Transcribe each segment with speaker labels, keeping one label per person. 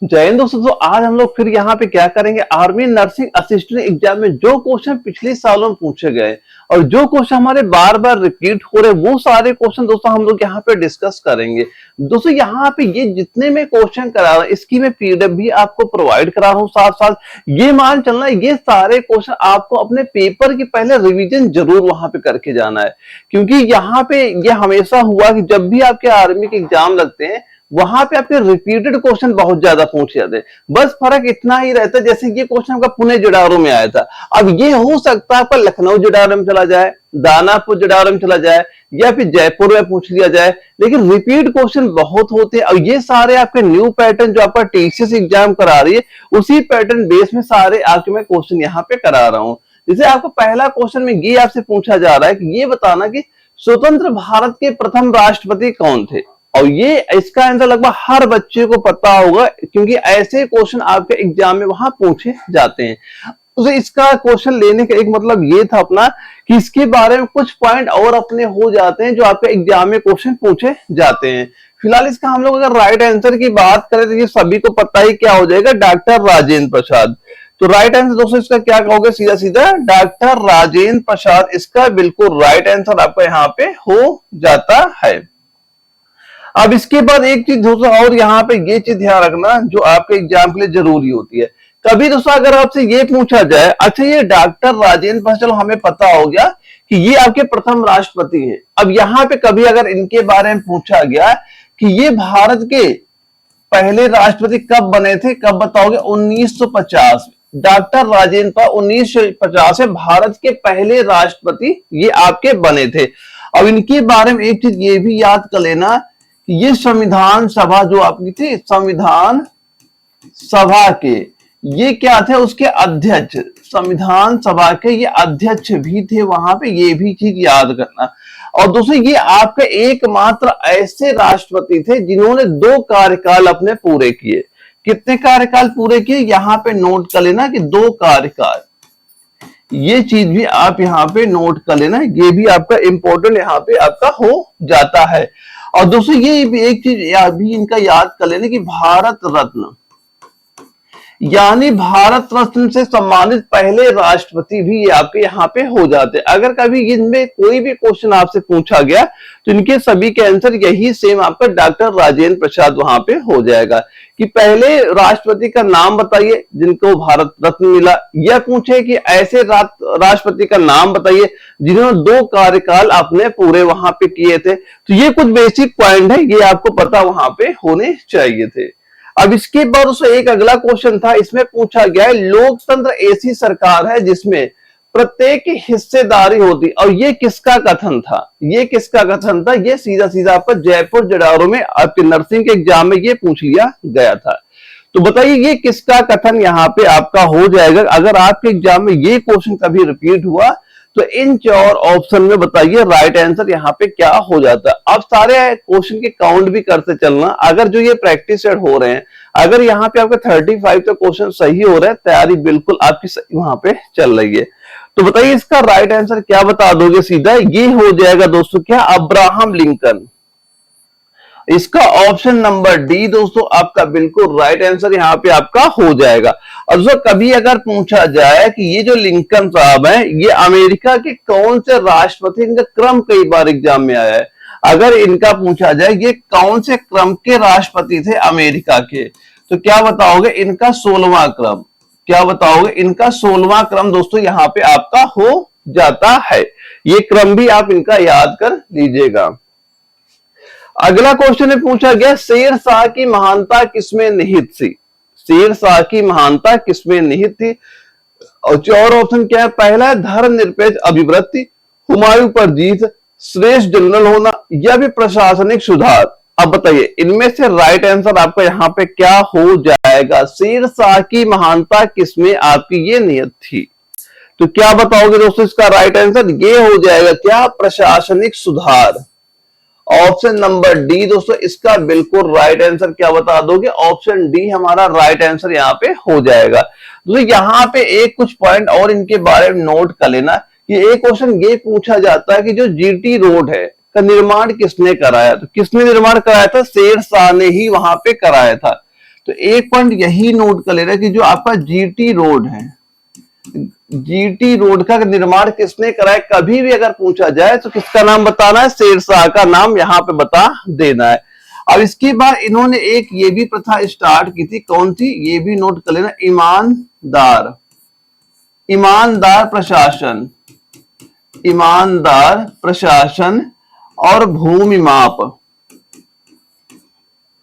Speaker 1: जय हिंद दोस्तों। तो आज हम लोग फिर यहाँ पे क्या करेंगे, आर्मी नर्सिंग असिस्टेंट एग्जाम में जो क्वेश्चन पिछले सालों में पूछे गए और जो क्वेश्चन हमारे बार बार रिपीट हो रहे, वो सारे क्वेश्चन दोस्तों हम लोग यहाँ पे डिस्कस करेंगे। दोस्तों यहाँ पे ये जितने में क्वेश्चन करा रहा हूं, इसकी मैं पीडीएफ भी आपको प्रोवाइड करा रहा हूँ। साथ साथ ये मान चलना, ये सारे क्वेश्चन आपको अपने पेपर की पहले रिविजन जरूर वहां पे करके जाना है, क्योंकि यहाँ पे ये हमेशा हुआ कि जब भी आपके आर्मी के एग्जाम लगते हैं वहां पे आपके रिपीटेड क्वेश्चन बहुत ज्यादा पूछे जाते हैं। बस फर्क इतना ही रहता है, जैसे ये क्वेश्चन आपका पुणे जुडारू में आया था, अब ये हो सकता है आपका लखनऊ जुडारू में चला जाए, दानापुर जुडारू में चला जाए, या फिर जयपुर में पूछ लिया जाए। लेकिन रिपीट क्वेश्चन बहुत होते हैं और ये सारे आपके न्यू पैटर्न जो आपका टीसीएस एग्जाम करा रही है, उसी पैटर्न बेस में सारे आपके मैं क्वेश्चन यहाँ पे करा रहा हूँ। जैसे आपको पहला क्वेश्चन में ये आपसे पूछा जा रहा है कि ये बताना कि स्वतंत्र भारत के प्रथम राष्ट्रपति कौन थे, और ये इसका आंसर लगभग हर बच्चे को पता होगा, क्योंकि ऐसे क्वेश्चन आपके एग्जाम में वहां पूछे जाते हैं। तो इसका क्वेश्चन लेने का एक मतलब ये था अपना कि इसके बारे में कुछ पॉइंट और अपने हो जाते हैं जो आपके एग्जाम में क्वेश्चन पूछे जाते हैं। फिलहाल इसका हम लोग अगर राइट आंसर की बात करें तो ये सभी को पता ही क्या हो जाएगा, डॉक्टर राजेंद्र प्रसाद। तो राइट आंसर दोस्तों इसका क्या कहोगे, सीधा सीधा डॉक्टर राजेंद्र प्रसाद इसका बिल्कुल राइट आंसर आपका यहाँ पे हो जाता है। अब इसके बाद एक चीज दोस्तों और यहाँ पे ये चीज ध्यान रखना जो आपके एग्जाम के लिए जरूरी होती है। कभी दोस्तों अगर आपसे ये पूछा जाए, अच्छा ये डॉक्टर राजेंद्र प्रसाद, चलो हमें पता हो गया कि ये आपके प्रथम राष्ट्रपति हैं। अब यहाँ पे कभी अगर इनके बारे में पूछा गया कि ये भारत के पहले राष्ट्रपति कब बने थे, कब बताओगे, 1950। डॉक्टर राजेंद्र प्रसाद 1950 से भारत के पहले राष्ट्रपति ये आपके बने थे। अब इनके बारे में एक चीज ये भी याद कर लेना, ये संविधान सभा जो आपकी थी, संविधान सभा के ये क्या थे, उसके अध्यक्ष, संविधान सभा के ये अध्यक्ष भी थे वहां पे, ये भी चीज याद करना। और दोस्तों ये आपके एकमात्र ऐसे राष्ट्रपति थे जिन्होंने 2 कार्यकाल अपने पूरे किए। कितने कार्यकाल पूरे किए, यहाँ पे नोट कर लेना कि 2 कार्यकाल, ये चीज भी आप यहाँ पे नोट कर लेना, ये भी आपका इंपॉर्टेंट यहाँ पे आपका हो जाता है। और दोस्तों ये भी एक चीज अभी इनका याद कर लेना कि भारत रत्न, यानी भारत रत्न से सम्मानित पहले राष्ट्रपति भी ये आपके यहाँ पे हो जाते हैं। अगर कभी इनमें कोई भी क्वेश्चन आपसे पूछा गया तो इनके सभी के आंसर यही सेम आपका डॉक्टर राजेंद्र प्रसाद वहां पे हो जाएगा कि पहले राष्ट्रपति का नाम बताइए जिनको भारत रत्न मिला, या पूछे कि ऐसे राष्ट्रपति का नाम बताइए जिन्होंने 2 कार्यकाल अपने पूरे वहां पे किए थे। तो ये कुछ बेसिक पॉइंट है, ये आपको पता वहां पे होने चाहिए थे। अब इसके बाद उसमें एक अगला क्वेश्चन था, इसमें पूछा गया है लोकतंत्र ऐसी सरकार है जिसमें प्रत्येक की हिस्सेदारी होती, और ये किसका कथन था, ये किसका कथन था, ये सीधा सीधा आपका जयपुर जुडारू में आपके नर्सिंग के एग्जाम में ये पूछ लिया गया था। तो बताइए ये किसका कथन यहाँ पे आपका हो जाएगा। अगर आपके एग्जाम में ये क्वेश्चन कभी रिपीट हुआ तो इन 4 ऑप्शन में बताइए राइट आंसर यहाँ पे क्या हो जाता है। अब सारे क्वेश्चन के काउंट भी करते चलना, अगर जो ये प्रैक्टिस सेट हो रहे हैं, अगर यहाँ पे आपके 35 तो क्वेश्चन सही हो रहे हैं, तैयारी बिल्कुल आपकी सही वहां पे चल रही है। तो बताइए इसका राइट आंसर क्या बता दोगे, सीधा ये हो जाएगा दोस्तों क्या, अब्राहम लिंकन। इसका ऑप्शन नंबर डी दोस्तों आपका बिल्कुल राइट आंसर यहाँ पे आपका हो जाएगा। और दोस्तों कभी अगर पूछा जाए कि ये जो लिंकन साहब हैं ये अमेरिका के कौन से राष्ट्रपति, इनका क्रम कई बार एग्जाम में आया है, अगर इनका पूछा जाए ये कौन से क्रम के राष्ट्रपति थे अमेरिका के, तो क्या बताओगे, इनका 16वां क्रम। क्या बताओगे, इनका 16वां क्रम दोस्तों यहाँ पे आपका हो जाता है। ये क्रम भी आप इनका याद कर लीजिएगा। अगला क्वेश्चन में पूछा गया शेर शाह की महानता किसमें निहित थी, शेर शाह की महानता किसमें निहित थी। और 4 ऑप्शन क्या है, पहला है धर्मनिरपेक्ष अभिवृत्ति, हुमायूं पर जीत, श्रेष्ठ जनरल होना, या भी प्रशासनिक सुधार। अब बताइए इनमें से राइट आंसर आपका यहाँ पे क्या हो जाएगा, शेर शाह की महानता किसमें आपकी ये नियत थी। तो क्या बताओगे दोस्तों इसका राइट आंसर, ये हो जाएगा क्या, प्रशासनिक सुधार। ऑप्शन नंबर डी दोस्तों इसका बिल्कुल राइट आंसर क्या बता दोगे, ऑप्शन डी हमारा राइट आंसर यहाँ पे हो जाएगा। दोस्तों यहाँ पे एक कुछ पॉइंट और इनके बारे में नोट कर लेना कि एक क्वेश्चन ये पूछा जाता है कि जो जीटी रोड है का निर्माण किसने कराया, तो किसने निर्माण कराया था, शेर शाह ने ही वहां पे कराया था। तो एक पॉइंट यही नोट कर लेना कि जो आपका जीटी रोड है, जीटी रोड का निर्माण किसने कराया, कभी भी अगर पूछा जाए तो किसका नाम बताना है, शेरशाह का नाम यहाँ पे बता देना है। अब इसके बाद इन्होंने एक ये भी प्रथा स्टार्ट की थी, कौन सी, ये भी नोट कर लेना, ईमानदार, ईमानदार प्रशासन, ईमानदार प्रशासन और भूमि माप,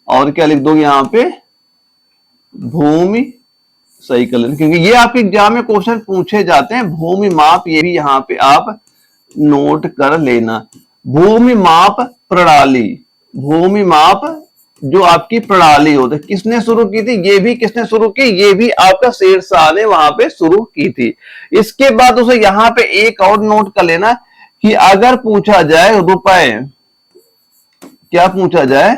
Speaker 1: और क्या लिख दोगे यहां पे, भूमि, सही कर लेना क्योंकि ये आपके एग्जाम में क्वेश्चन पूछे जाते हैं। भूमि माप, ये भी यहां पे आप नोट कर लेना। भूमि माप प्रणाली, भूमि माप जो आपकी प्रणाली होती है, किसने शुरू की थी, ये भी किसने शुरू की, ये भी आपका शेरशाह ने वहां पे शुरू की थी। इसके बाद उसे यहां पे एक और नोट कर लेना कि अगर पूछा जाए रुपए, क्या पूछा जाए,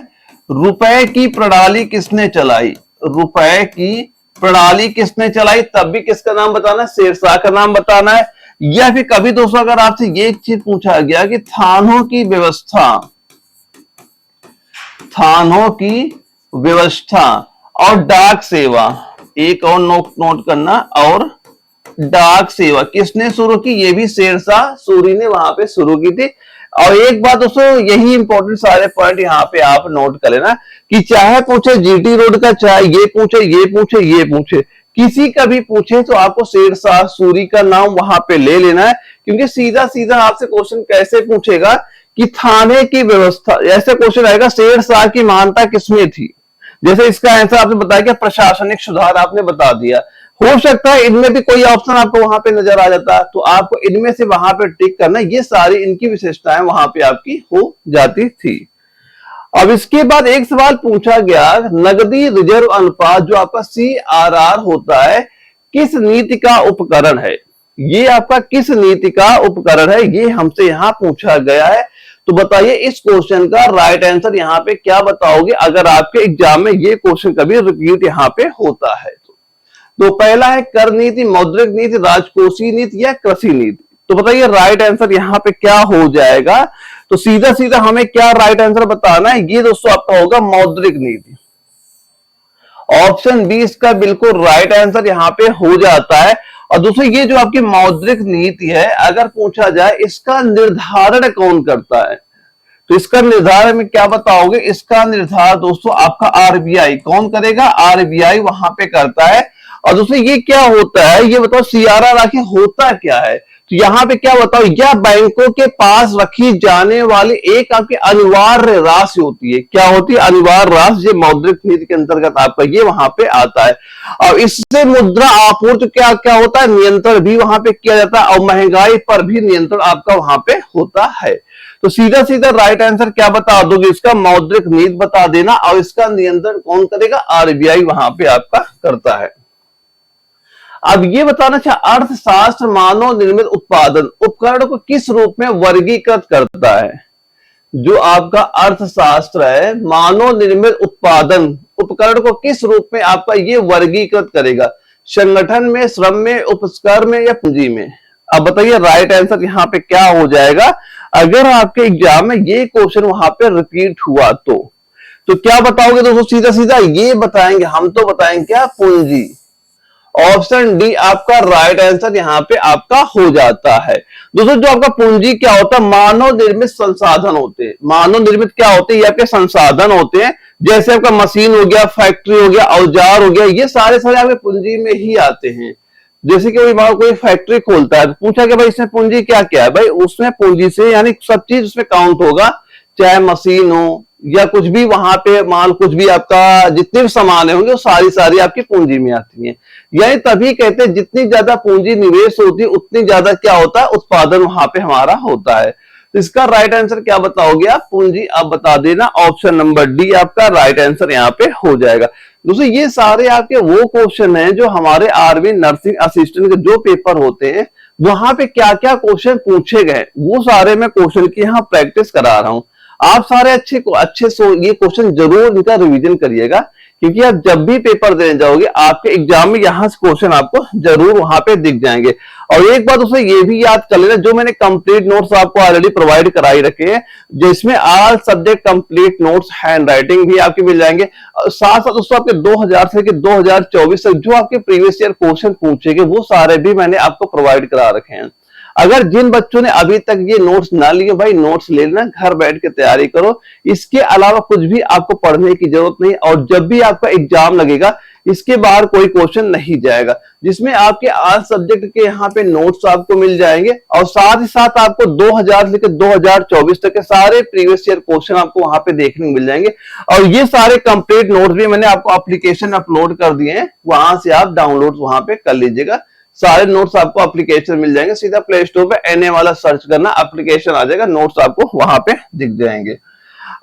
Speaker 1: रुपए की प्रणाली किसने चलाई, रुपए की प्रणाली किसने चलाई, तब भी किसका नाम बताना है, शेरशाह का नाम बताना है। या फिर कभी दोस्तों अगर आपसे ये एक चीज पूछा गया कि थानों की व्यवस्था, थानों की व्यवस्था और डाक सेवा, एक और नोट करना, और डाक सेवा किसने शुरू की, ये भी शेरशाह सूरी ने वहां पे शुरू की थी। और एक बात दोस्तों, यही इंपॉर्टेंट सारे पॉइंट यहाँ पे आप नोट कर लेना कि चाहे पूछे जीटी रोड का, चाहे ये पूछे, ये पूछे, ये पूछे, किसी का भी पूछे तो आपको शेरशाह सूरी का नाम वहां पे ले लेना है, क्योंकि सीधा सीधा आपसे क्वेश्चन कैसे पूछेगा कि थाने की व्यवस्था, ऐसे क्वेश्चन आएगा शेरशाह की महानता किसमें थी, जैसे इसका आंसर आपने बताया कि प्रशासनिक सुधार आपने बता दिया, हो सकता है इनमें भी कोई ऑप्शन आपको वहां पे नजर आ जाता, तो आपको इनमें से वहां पे टिक करना, ये सारी इनकी विशेषताएं वहां पे आपकी हो जाती थी। अब इसके बाद एक सवाल पूछा गया, नगदी रिजर्व अनुपात जो आपका CRR होता है, किस नीति का उपकरण है, ये आपका किस नीति का उपकरण है, ये हमसे यहां पूछा गया है। तो बताइए इस क्वेश्चन का राइट आंसर यहाँ पे क्या बताओगे अगर आपके एग्जाम में ये क्वेश्चन कभी रिपीट यहाँ पे होता है तो पहला है कर नीति, मौद्रिक नीति, राजकोषीय नीति या कृषि नीति। तो बताइए राइट आंसर यहाँ पे क्या हो जाएगा, तो सीधा सीधा हमें क्या राइट आंसर बताना है, ये दोस्तों आपका होगा मौद्रिक नीति। ऑप्शन बी इसका बिल्कुल राइट आंसर यहाँ पे हो जाता है। और दूसरी ये जो आपकी मौद्रिक नीति है, अगर पूछा जाए इसका निर्धारण कौन करता है, तो इसका निर्धारण में क्या बताओगे, इसका निर्धारण दोस्तों आपका आरबीआई कौन करेगा, आरबीआई वहां पे करता है। और दूसरी ये क्या होता है, ये बताओ CRR आखिर होता क्या है, तो यहाँ पे क्या बताओ, यह बैंकों के पास रखी जाने वाली एक आपकी अनिवार्य राशि होती है, क्या होती है, अनिवार्य राशि, ये मौद्रिक नीति के अंतर्गत आपका ये वहां पे आता है। और इससे मुद्रा आपूर्ति क्या क्या होता है, नियंत्रण भी वहां पे किया जाता है, और महंगाई पर भी नियंत्रण आपका वहां पे होता है। तो सीधा सीधा राइट आंसर क्या बता दोगे, इसका मौद्रिक नीति बता देना, और इसका नियंत्रण कौन करेगा, आरबीआई वहां पे आपका करता है। अब ये बताना चाहे अर्थशास्त्र मानव निर्मित उत्पादन उपकरण को किस रूप में वर्गीकृत करता है, जो आपका अर्थशास्त्र है मानव निर्मित उत्पादन उपकरण को किस रूप में आपका ये वर्गीकृत करेगा, संगठन में, श्रम में, उपकर में या पूंजी में। अब बताइए राइट आंसर यहाँ पे क्या हो जाएगा अगर आपके एग्जाम में ये क्वेश्चन वहां पे रिपीट हुआ तो क्या बताओगे दोस्तों, सीधा सीधा ये बताएंगे, हम तो बताएंगे क्या, पूंजी। ऑप्शन डी आपका राइट आंसर यहाँ पे आपका हो जाता है। दोस्तों जो आपका पूंजी क्या होता है, मानव निर्मित संसाधन होते हैं, मानव निर्मित क्या होते हैं, ये आपके संसाधन होते हैं, जैसे आपका मशीन हो गया, फैक्ट्री हो गया, औजार हो गया, ये सारे सारे आपके पूंजी में ही आते हैं। जैसे कि कोई फैक्ट्री खोलता है, पूछा कि भाई इसमें पूंजी क्या क्या है, भाई उसमें पूंजी से यानी सब चीज उसमें काउंट होगा, चाहे मशीन हो या कुछ भी वहां पे माल, कुछ भी आपका जितने भी सामान होंगे वो सारी सारी आपकी पूंजी में आती है। यानी तभी कहते हैं जितनी ज्यादा पूंजी निवेश होती है उतनी ज्यादा क्या होता है, उत्पादन वहां पे हमारा होता है। तो इसका राइट आंसर क्या बताओगे आप, पूंजी आप बता देना, ऑप्शन नंबर डी आपका राइट आंसर यहाँ पे हो जाएगा। दोस्तों ये सारे आपके वो क्वेश्चन हैं जो हमारे आर्मी नर्सिंग असिस्टेंट के जो पेपर होते हैं वहां पे क्या क्या क्वेश्चन पूछे गए, वो सारे मैं क्वेश्चन की यहाँ प्रैक्टिस करा रहा हूँ। आप सारे अच्छे ये क्वेश्चन जरूर इनका रिवीजन करिएगा। क्योंकि आप जब भी पेपर देने जाओगे आपके एग्जाम में यहाँ से क्वेश्चन आपको जरूर वहां पे दिख जाएंगे। और एक बात दोस्तों ये भी याद कर लेना, जो मैंने कंप्लीट नोट्स आपको ऑलरेडी प्रोवाइड कराई रखे हैं, जिसमें all subject complete notes hand writing भी आपके मिल जाएंगे। साथ साथ दोस्तों आपके 2000 से 2024 तक जो आपके प्रीवियस ईयर क्वेश्चन पूछेंगे वो सारे भी मैंने आपको प्रोवाइड करा रखे हैं। अगर जिन बच्चों ने अभी तक ये नोट्स ना लिए, भाई नोट्स ले लेना, घर बैठ के तैयारी करो। इसके अलावा कुछ भी आपको पढ़ने की जरूरत नहीं। और जब भी आपका एग्जाम लगेगा इसके बाहर कोई क्वेश्चन नहीं जाएगा, जिसमें आपके आल सब्जेक्ट के यहाँ पे नोट्स आपको मिल जाएंगे। और साथ ही साथ आपको 2000 से 2024 तक के सारे प्रीवियस ईयर क्वेश्चन आपको वहां पे देखने को मिल जाएंगे। और ये सारे कंप्लीट नोट्स भी मैंने आपको एप्लीकेशन अपलोड कर दिए हैं, वहां से आप डाउनलोड वहां पे कर लीजिएगा। सारे नोट्स आपको एप्लीकेशन मिल जाएंगे, सीधा प्ले स्टोर पे एनए वाला सर्च करना, एप्लीकेशन आ जाएगा, नोट्स आपको वहां पे दिख जाएंगे।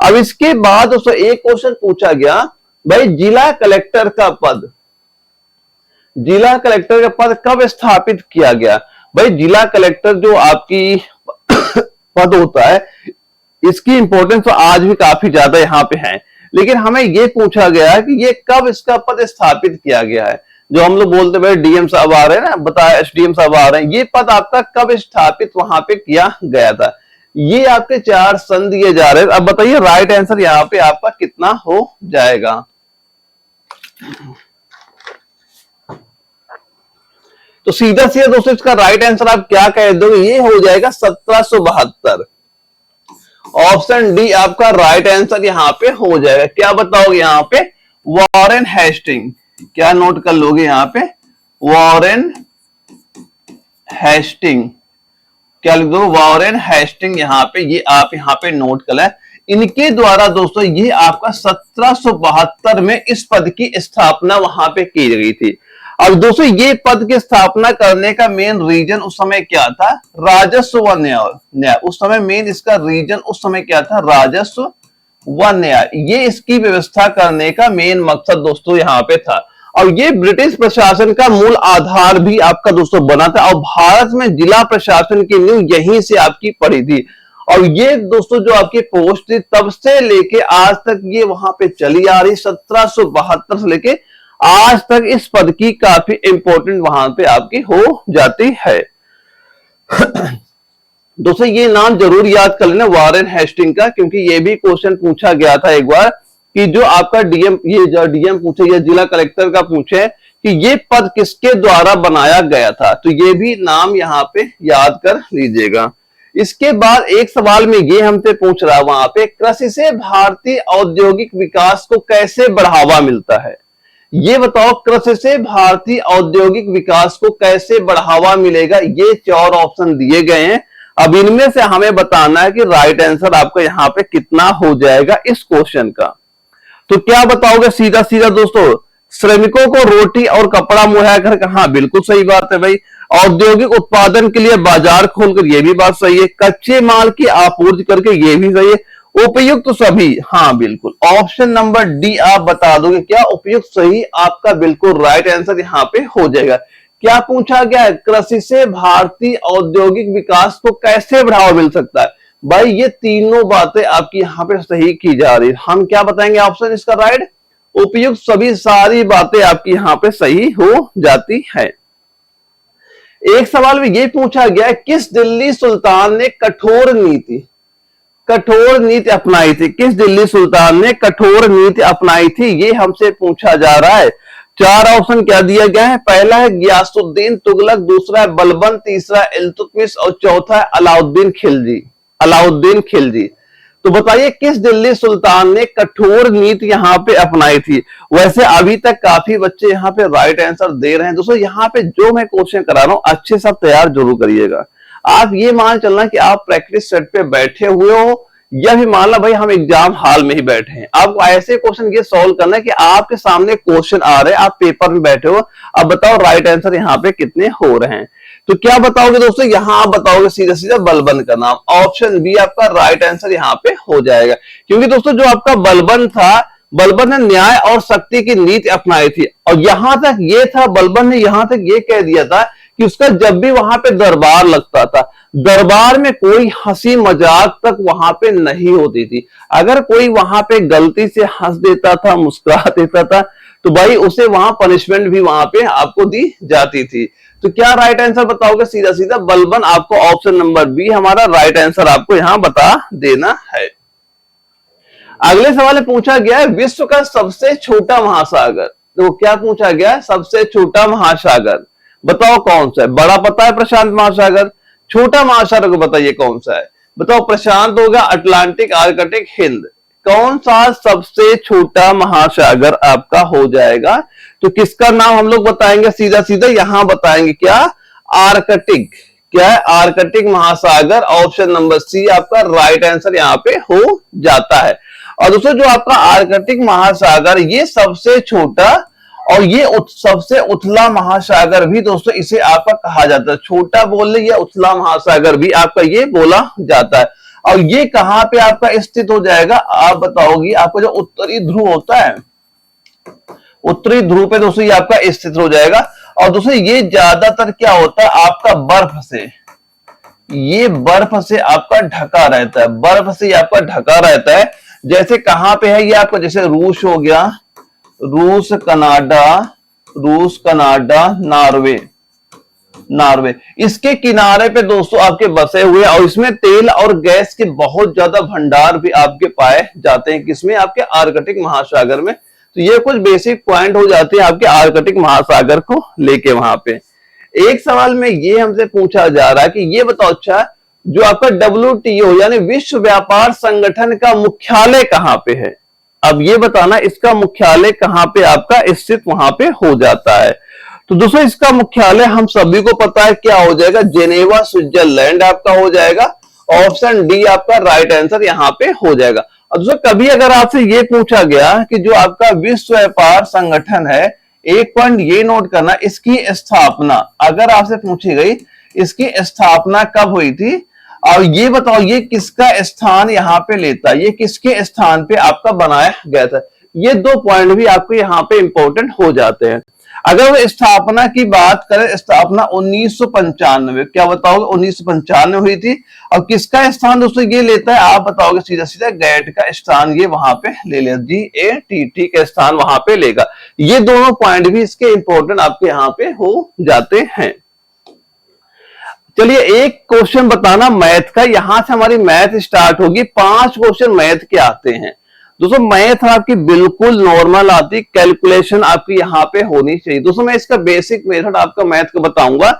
Speaker 1: अब इसके बाद दोस्तों एक क्वेश्चन पूछा गया, भाई जिला कलेक्टर का पद, जिला कलेक्टर का पद कब स्थापित किया गया? भाई जिला कलेक्टर जो आपकी पद होता है इसकी इंपॉर्टेंस तो आज भी काफी ज्यादा यहाँ पे है, लेकिन हमें ये पूछा गया है कि ये कब इसका पद स्थापित किया गया है। जो हम लोग बोलते भाई डीएम साहब आ रहे हैं ना, बताया एसडीएम साहब आ रहे हैं, ये पद आपका कब स्थापित वहां पे किया गया था? ये आपके 4 सन दिए जा रहे हैं। अब बताइए राइट आंसर यहाँ पे आपका कितना हो जाएगा? तो सीधा सीधा दोस्तों इसका राइट आंसर आप क्या कह दोगे? ये हो जाएगा 1772। ऑप्शन डी आपका राइट आंसर यहाँ पे हो जाएगा। क्या बताओगे यहाँ पे? Warren Hasting. क्या नोट कर लोगे यहाँ पे? Warren Hasting. क्या लिख दो? Warren Hasting. यहाँ पे ये आप यहाँ पे नोट कर लें। इनके द्वारा दोस्तों ये आपका 1772 में इस पद की स्थापना वहां पे की गई थी। अब दोस्तों ये पद की स्थापना करने का मेन रीजन उस समय क्या था? राजस्व व न्याय। उस समय मेन इसका रीजन उस समय क्या था? राजस्व व न्याय। ये इसकी व्यवस्था करने का मेन मकसद दोस्तों यहाँ पे था। और ये ब्रिटिश प्रशासन का मूल आधार भी आपका दोस्तों बना था। और भारत में जिला प्रशासन की नींव यहीं से आपकी पड़ी थी। और ये दोस्तों जो आपकी पोस्ट थी तब से लेके आज तक ये वहां पे चली आ रही। 1772 से लेके आज तक इस पद की काफी इंपॉर्टेंट वहां पे आपकी हो जाती है। दोस्तों ये नाम जरूर याद कर लेना वॉरेन हेस्टिंग का, क्योंकि ये भी क्वेश्चन पूछा गया था एक बार कि जो आपका डीएम, ये जो डीएम पूछे या जिला कलेक्टर का पूछे कि ये पद किसके द्वारा बनाया गया था, तो ये भी नाम यहाँ पे याद कर लीजिएगा। इसके बाद एक सवाल में ये हमसे पूछ रहा है वहां पे, कृषि से भारतीय औद्योगिक विकास को कैसे बढ़ावा मिलता है? ये बताओ, कृषि से भारतीय औद्योगिक विकास को कैसे बढ़ावा मिलेगा? ये 4 ऑप्शन दिए गए हैं। अब इनमें से हमें बताना है कि राइट आंसर आपका यहाँ पे कितना हो जाएगा इस क्वेश्चन का। तो क्या बताओगे? सीधा सीधा दोस्तों, श्रमिकों को रोटी और कपड़ा मुहैया कर, हाँ बिल्कुल सही बात है भाई। औद्योगिक उत्पादन के लिए बाजार खोलकर, ये भी बात सही है। कच्चे माल की आपूर्ति करके, ये भी सही है। उपयुक्त सभी, हाँ बिल्कुल। ऑप्शन नंबर डी आप बता दोगे क्या? उपयुक्त सही आपका बिल्कुल राइट आंसर यहाँ पे हो जाएगा। क्या पूछा गया है? कृषि से भारतीय औद्योगिक विकास को कैसे बढ़ावा मिल सकता है? भाई ये तीनों बातें आपकी यहाँ पे सही की जा रही है। हम क्या बताएंगे ऑप्शन इसका राइट? उपयुक्त सभी, सारी बातें आपकी यहाँ पे सही हो जाती है। एक सवाल में ये पूछा गया है, किस दिल्ली सुल्तान ने कठोर नीति अपनाई थी? किस दिल्ली सुल्तान ने कठोर नीति अपनाई थी? ये हमसे पूछा जा रहा है। 4 ऑप्शन क्या दिया गया है? पहला है गियासुद्दीन तुगलक, दूसरा है बलबन, तीसरा है इल्तुतमिश और चौथा है अलाउद्दीन खिलजी। तो बताइए किस दिल्ली सुल्तान ने कठोर नीति यहाँ पे अपनाई थी? वैसे अभी तक काफी बच्चे यहाँ पे राइट आंसर दे रहे हैं। दोस्तों यहाँ पे जो मैं क्वेश्चन करा रहा हूँ अच्छे से तैयार जरूर करिएगा। आप ये मान चलना कि आप प्रैक्टिस सेट पे बैठे हुए हो, या भी मान लो भाई हम एग्जाम हॉल में ही बैठे हैं। आपको ऐसे क्वेश्चन ये सॉल्व करना है कि आपके सामने क्वेश्चन आ रहे हैं, आप पेपर में बैठे हो। अब बताओ राइट आंसर यहाँ पे कितने हो रहे हैं? तो क्या बताओगे दोस्तों? यहाँ आप बताओगे सीधा सीधा बलबन का नाम। ऑप्शन बी आपका राइट आंसर यहाँ पे हो जाएगा। क्योंकि दोस्तों जो आपका बलबन था, बलबन ने न्याय और शक्ति की नीति अपनाई थी। और यहां तक ये था, बलबन ने यहां तक ये कह दिया था कि उसका जब भी वहां पे दरबार लगता था, दरबार में कोई हंसी मजाक तक वहां पे नहीं होती थी। अगर कोई वहां पे गलती से हंस देता था, मुस्कुरा देता था, तो भाई उसे वहां पनिशमेंट भी वहां पे आपको दी जाती थी। तो क्या राइट आंसर बताओगे? सीधा सीधा बलबन। आपको ऑप्शन नंबर बी हमारा राइट आंसर आपको यहां बता देना है। अगले सवाल में पूछा गया है विश्व का सबसे छोटा महासागर। तो क्या पूछा गया है? सबसे छोटा महासागर बताओ कौन सा है? बड़ा पता है प्रशांत महासागर, छोटा महासागर को बताइए कौन सा है? बताओ, प्रशांत होगा, अटलांटिक, आर्कटिक, हिंद, कौन सा सबसे छोटा महासागर आपका हो जाएगा? तो किसका नाम हम लोग बताएंगे? सीधा सीधा यहां बताएंगे, क्या? आर्कटिक। क्या है? आर्कटिक महासागर। ऑप्शन नंबर सी आपका राइट आंसर यहां पे हो जाता है। और दोस्तों जो आपका आर्कटिक महासागर, ये सबसे छोटा और ये सबसे उथला महासागर भी दोस्तों इसे आपका कहा जाता है। छोटा बोल या उथला महासागर भी आपका ये बोला जाता है। और ये कहां पे आपका स्थित हो जाएगा? आप बताओगी। आपका जो उत्तरी ध्रुव होता है, उत्तरी ध्रुव पे दोस्तों ये आपका स्थित हो जाएगा। और दोस्तों ये ज्यादातर क्या होता है आपका बर्फ से, ये बर्फ से आपका ढका रहता है, बर्फ से आपका ढका रहता है। जैसे कहां पे है ये आपका? जैसे रूस हो गया, रूस, कनाडा, नॉर्वे, इसके किनारे पे दोस्तों आपके बसे हुए, और इसमें तेल और गैस के बहुत ज्यादा भंडार भी आपके पाए जाते हैं। किसमें? आपके आर्कटिक महासागर में। तो ये कुछ बेसिक पॉइंट हो जाते हैं आपके आर्कटिक महासागर को लेके वहां पे। एक सवाल में ये हमसे पूछा जा रहा है कि ये बताओ, अच्छा जो आपका WTO यानी विश्व व्यापार संगठन का मुख्यालय कहां पे है? अब ये बताना इसका मुख्यालय कहां पे आपका स्थित वहां पे हो जाता है। तो दोस्तों इसका मुख्यालय हम सभी को पता है क्या हो जाएगा? जेनेवा, स्विट्जरलैंड आपका हो जाएगा। ऑप्शन डी आपका राइट आंसर यहां पे हो जाएगा। और दोस्तों कभी अगर आपसे ये पूछा गया कि जो आपका विश्व व्यापार संगठन है, एक पॉइंट ये नोट करना, इसकी स्थापना अगर आपसे पूछी गई, इसकी स्थापना कब हुई थी? और ये बताओ ये किसका स्थान यहाँ पे लेता है, ये किसके स्थान पे आपका बनाया गया था? ये दो पॉइंट भी आपको यहाँ पे इंपॉर्टेंट हो जाते हैं। अगर स्थापना की बात करें, स्थापना 1995, क्या बताओगे? 1995 हुई थी। और किसका स्थान दोस्तों ये लेता है? आप बताओगे सीधा सीधा गैट का स्थान ये वहां पे ले लेगा, GATT का स्थान वहां पे लेगा। ये दोनों पॉइंट भी इसके इंपॉर्टेंट आपके यहाँ पे हो जाते हैं। चलिए एक क्वेश्चन बताना मैथ का, यहां से हमारी मैथ स्टार्ट होगी। 5 क्वेश्चन मैथ के आते हैं दोस्तों। मैथ आपकी बिल्कुल नॉर्मल आती, कैलकुलेशन आपकी यहाँ पे होनी चाहिए। दोस्तों मैं इसका बेसिक मेथड आपका मैथ का बताऊंगा,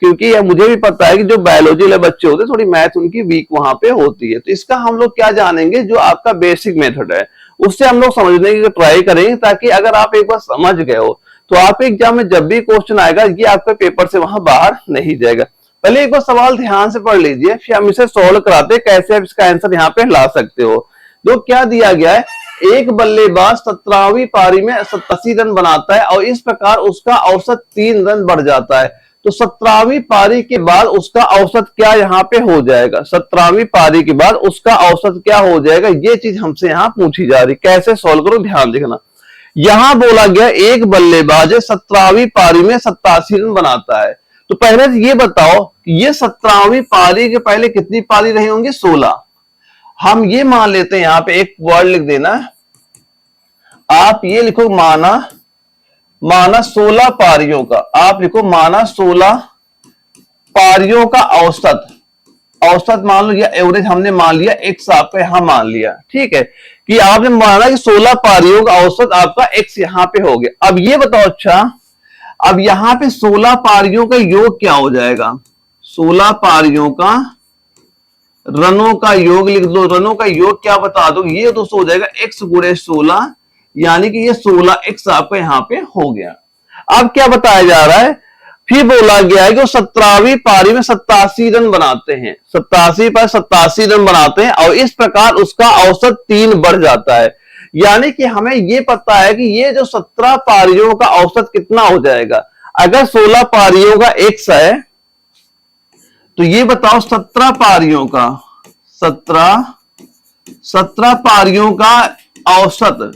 Speaker 1: क्योंकि मुझे भी पता है कि जो बायोलॉजी वाले बच्चे होते हैं थोड़ी मैथ उनकी वीक वहां पे होती है। तो इसका हम लोग क्या जानेंगे, जो आपका बेसिक मेथड है उससे हम लोग समझने की ट्राई करेंगे, ताकि अगर आप एक बार समझ गए हो तो आप एग्जाम में जब भी क्वेश्चन आएगा ये आपके पेपर से वहां बाहर नहीं जाएगा। पहले एक बार सवाल ध्यान से पढ़ लीजिए, फिर हम इसे सोल्व कराते हैं कैसे आप इसका आंसर यहाँ पे ला सकते हो। जो क्या दिया गया है, एक बल्लेबाज 17वीं पारी में 87 रन बनाता है और इस प्रकार उसका औसत 3 रन बढ़ जाता है। तो 17वीं पारी के बाद उसका औसत क्या यहाँ पे हो जाएगा? 17वीं पारी के बाद उसका औसत क्या हो जाएगा? ये चीज हमसे यहाँ पूछी जा रही, कैसे सोल्व करो ध्यान देखना। यहां बोला गया एक बल्लेबाज 17वीं पारी में 87 रन बनाता है। तो पहले ये बताओ कि ये 17वीं पारी के पहले कितनी पारी रही होंगी? 16। हम ये मान लेते हैं, यहां पे एक वर्ड लिख देना, आप ये लिखो माना 16 पारियों का, आप लिखो माना 16 पारियों का औसत मान लो, या एवरेज हमने मान लिया, x आपका यहां मान लिया, ठीक है, कि आपने माना कि 16 पारियों का औसत आपका x यहां पे हो गया। अब ये बताओ, अच्छा अब यहां पे 16 पारियों का योग क्या हो जाएगा? 16 पारियों का रनों का योग लिख दो। रनों का योग क्या बता दो? ये दोस्तों हो जाएगा x गुणे 16, यानी कि ये 16x आपका यहां पे हो गया। अब क्या बताया जा रहा है, फिर बोला गया है कि वो 17वीं पारी में 87 रन बनाते हैं, 87 पर 87 रन बनाते हैं और इस प्रकार उसका औसत 3 बढ़ जाता है। यानी कि हमें ये पता है कि ये जो 17 पारियों का औसत कितना हो जाएगा। अगर 16 पारियों का x है तो ये बताओ 17 पारियों का 17 पारियों का औसत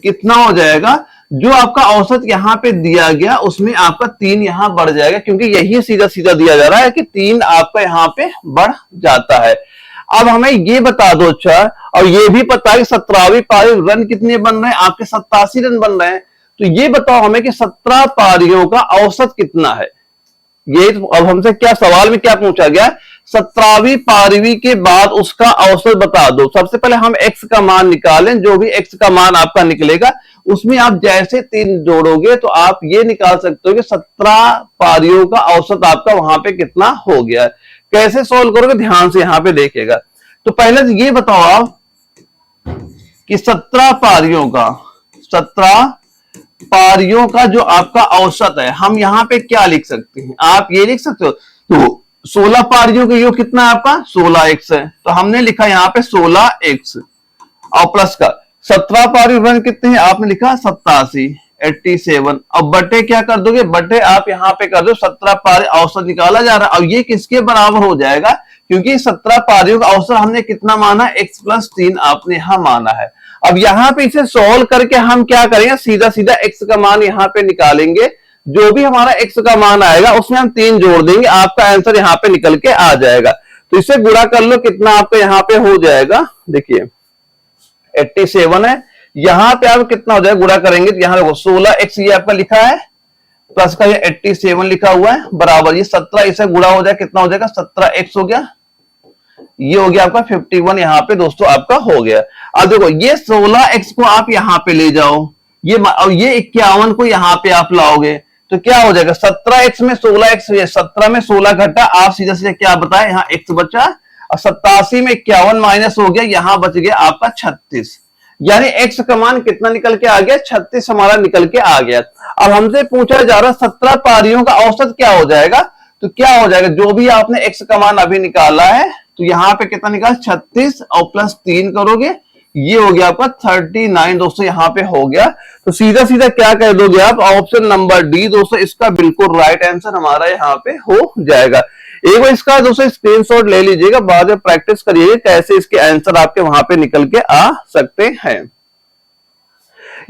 Speaker 1: कितना हो जाएगा? जो आपका औसत यहाँ पे दिया गया उसमें आपका 3 यहाँ बढ़ जाएगा, क्योंकि यही सीधा सीधा दिया जा रहा है कि 3 आपका यहाँ पे बढ़ जाता है। अब हमें ये बता दो अच्छा, और ये भी पता है कि 17वीं पारी रन कितने बन रहे हैं आपके, 87 रन बन रहे हैं। तो ये बताओ हमें कि 17 पारियों का औसत कितना है। ये अब हमसे क्या सवाल में क्या पूछा गया, 17वीं पारी के बाद उसका औसत बता दो। सबसे पहले हम x का मान निकालें, जो भी x का मान आपका निकलेगा उसमें आप जैसे 3 जोड़ोगे तो आप ये निकाल सकते हो कि 17 पारियों का औसत आपका वहां पे कितना हो गया। कैसे सोल्व करोगे, ध्यान से यहां पे देखिएगा। तो पहले तो ये बताओ आप कि 17 पारियों का जो आपका औसत है, हम यहां पे क्या लिख सकते हैं, आप ये लिख सकते हो। तो 16 पारियों का योग कितना है आपका, 16x है, तो हमने लिखा यहां पे 16x और प्लस का 17 पारी रन कितने हैं, आपने लिखा 87 अब बटे क्या कर दोगे, बटे आप यहां पे कर दो 17 पारी औसत निकाला जा रहा है। अब ये किसके बराबर हो जाएगा, क्योंकि 17 पारियों का औसत हमने कितना माना, x + 3 आपने यहां माना है। अब यहां पे इसे सोल्व करके हम क्या करेंगे, सीधा सीधा x का मान यहां पे निकालेंगे। जो भी हमारा x का मान आएगा उसमें हम 3 जोड़ देंगे, आपका आंसर यहां पे निकल के आ जाएगा। तो इसे गुणा कर लो, कितना आपका यहां पे हो जाएगा, देखिए 87 है, यहां पे आप कितना हो जाएगा गुणा करेंगे तो यहां देखो 16x ये आपका लिखा है, प्लस का ये 87 लिखा हुआ है, बराबर ये 17 इसे गुणा हो जाए कितना हो जाएगा, 17x हो गया, ये हो गया आपका 51 यहाँ पे दोस्तों आपका हो गया। अब देखो ये 16x को आप यहाँ पे ले जाओ, ये 51 को यहाँ पे आप लाओगे तो क्या हो जाएगा, 17x में 16x, 17 में 16 घटा, आप सीधा सीधा क्या बताए, यहाँ x बचा, और 87 में 51 माइनस हो गया, यहाँ बच गया आपका 36, यानी x का मान कितना निकल के आ गया, 36 हमारा निकल के आ गया। अब हमसे पूछा जा रहा 17 पारियों का औसत क्या हो जाएगा, तो क्या हो जाएगा, जो भी आपने x का मान अभी निकाला है तो यहाँ पे कितना निकाल, 36 और प्लस 3 करोगे, ये हो गया आपका 39 दोस्तों यहाँ पे हो गया। तो सीधा सीधा क्या कह दोगे आप, ऑप्शन नंबर डी दोस्तों इसका बिल्कुल राइट आंसर हमारा यहाँ पे हो जाएगा। एक बार इसका दोस्तों स्क्रीनशॉट ले लीजिएगा, बाद में प्रैक्टिस करिएगा कैसे इसके आंसर आपके वहां पे निकल के आ सकते हैं।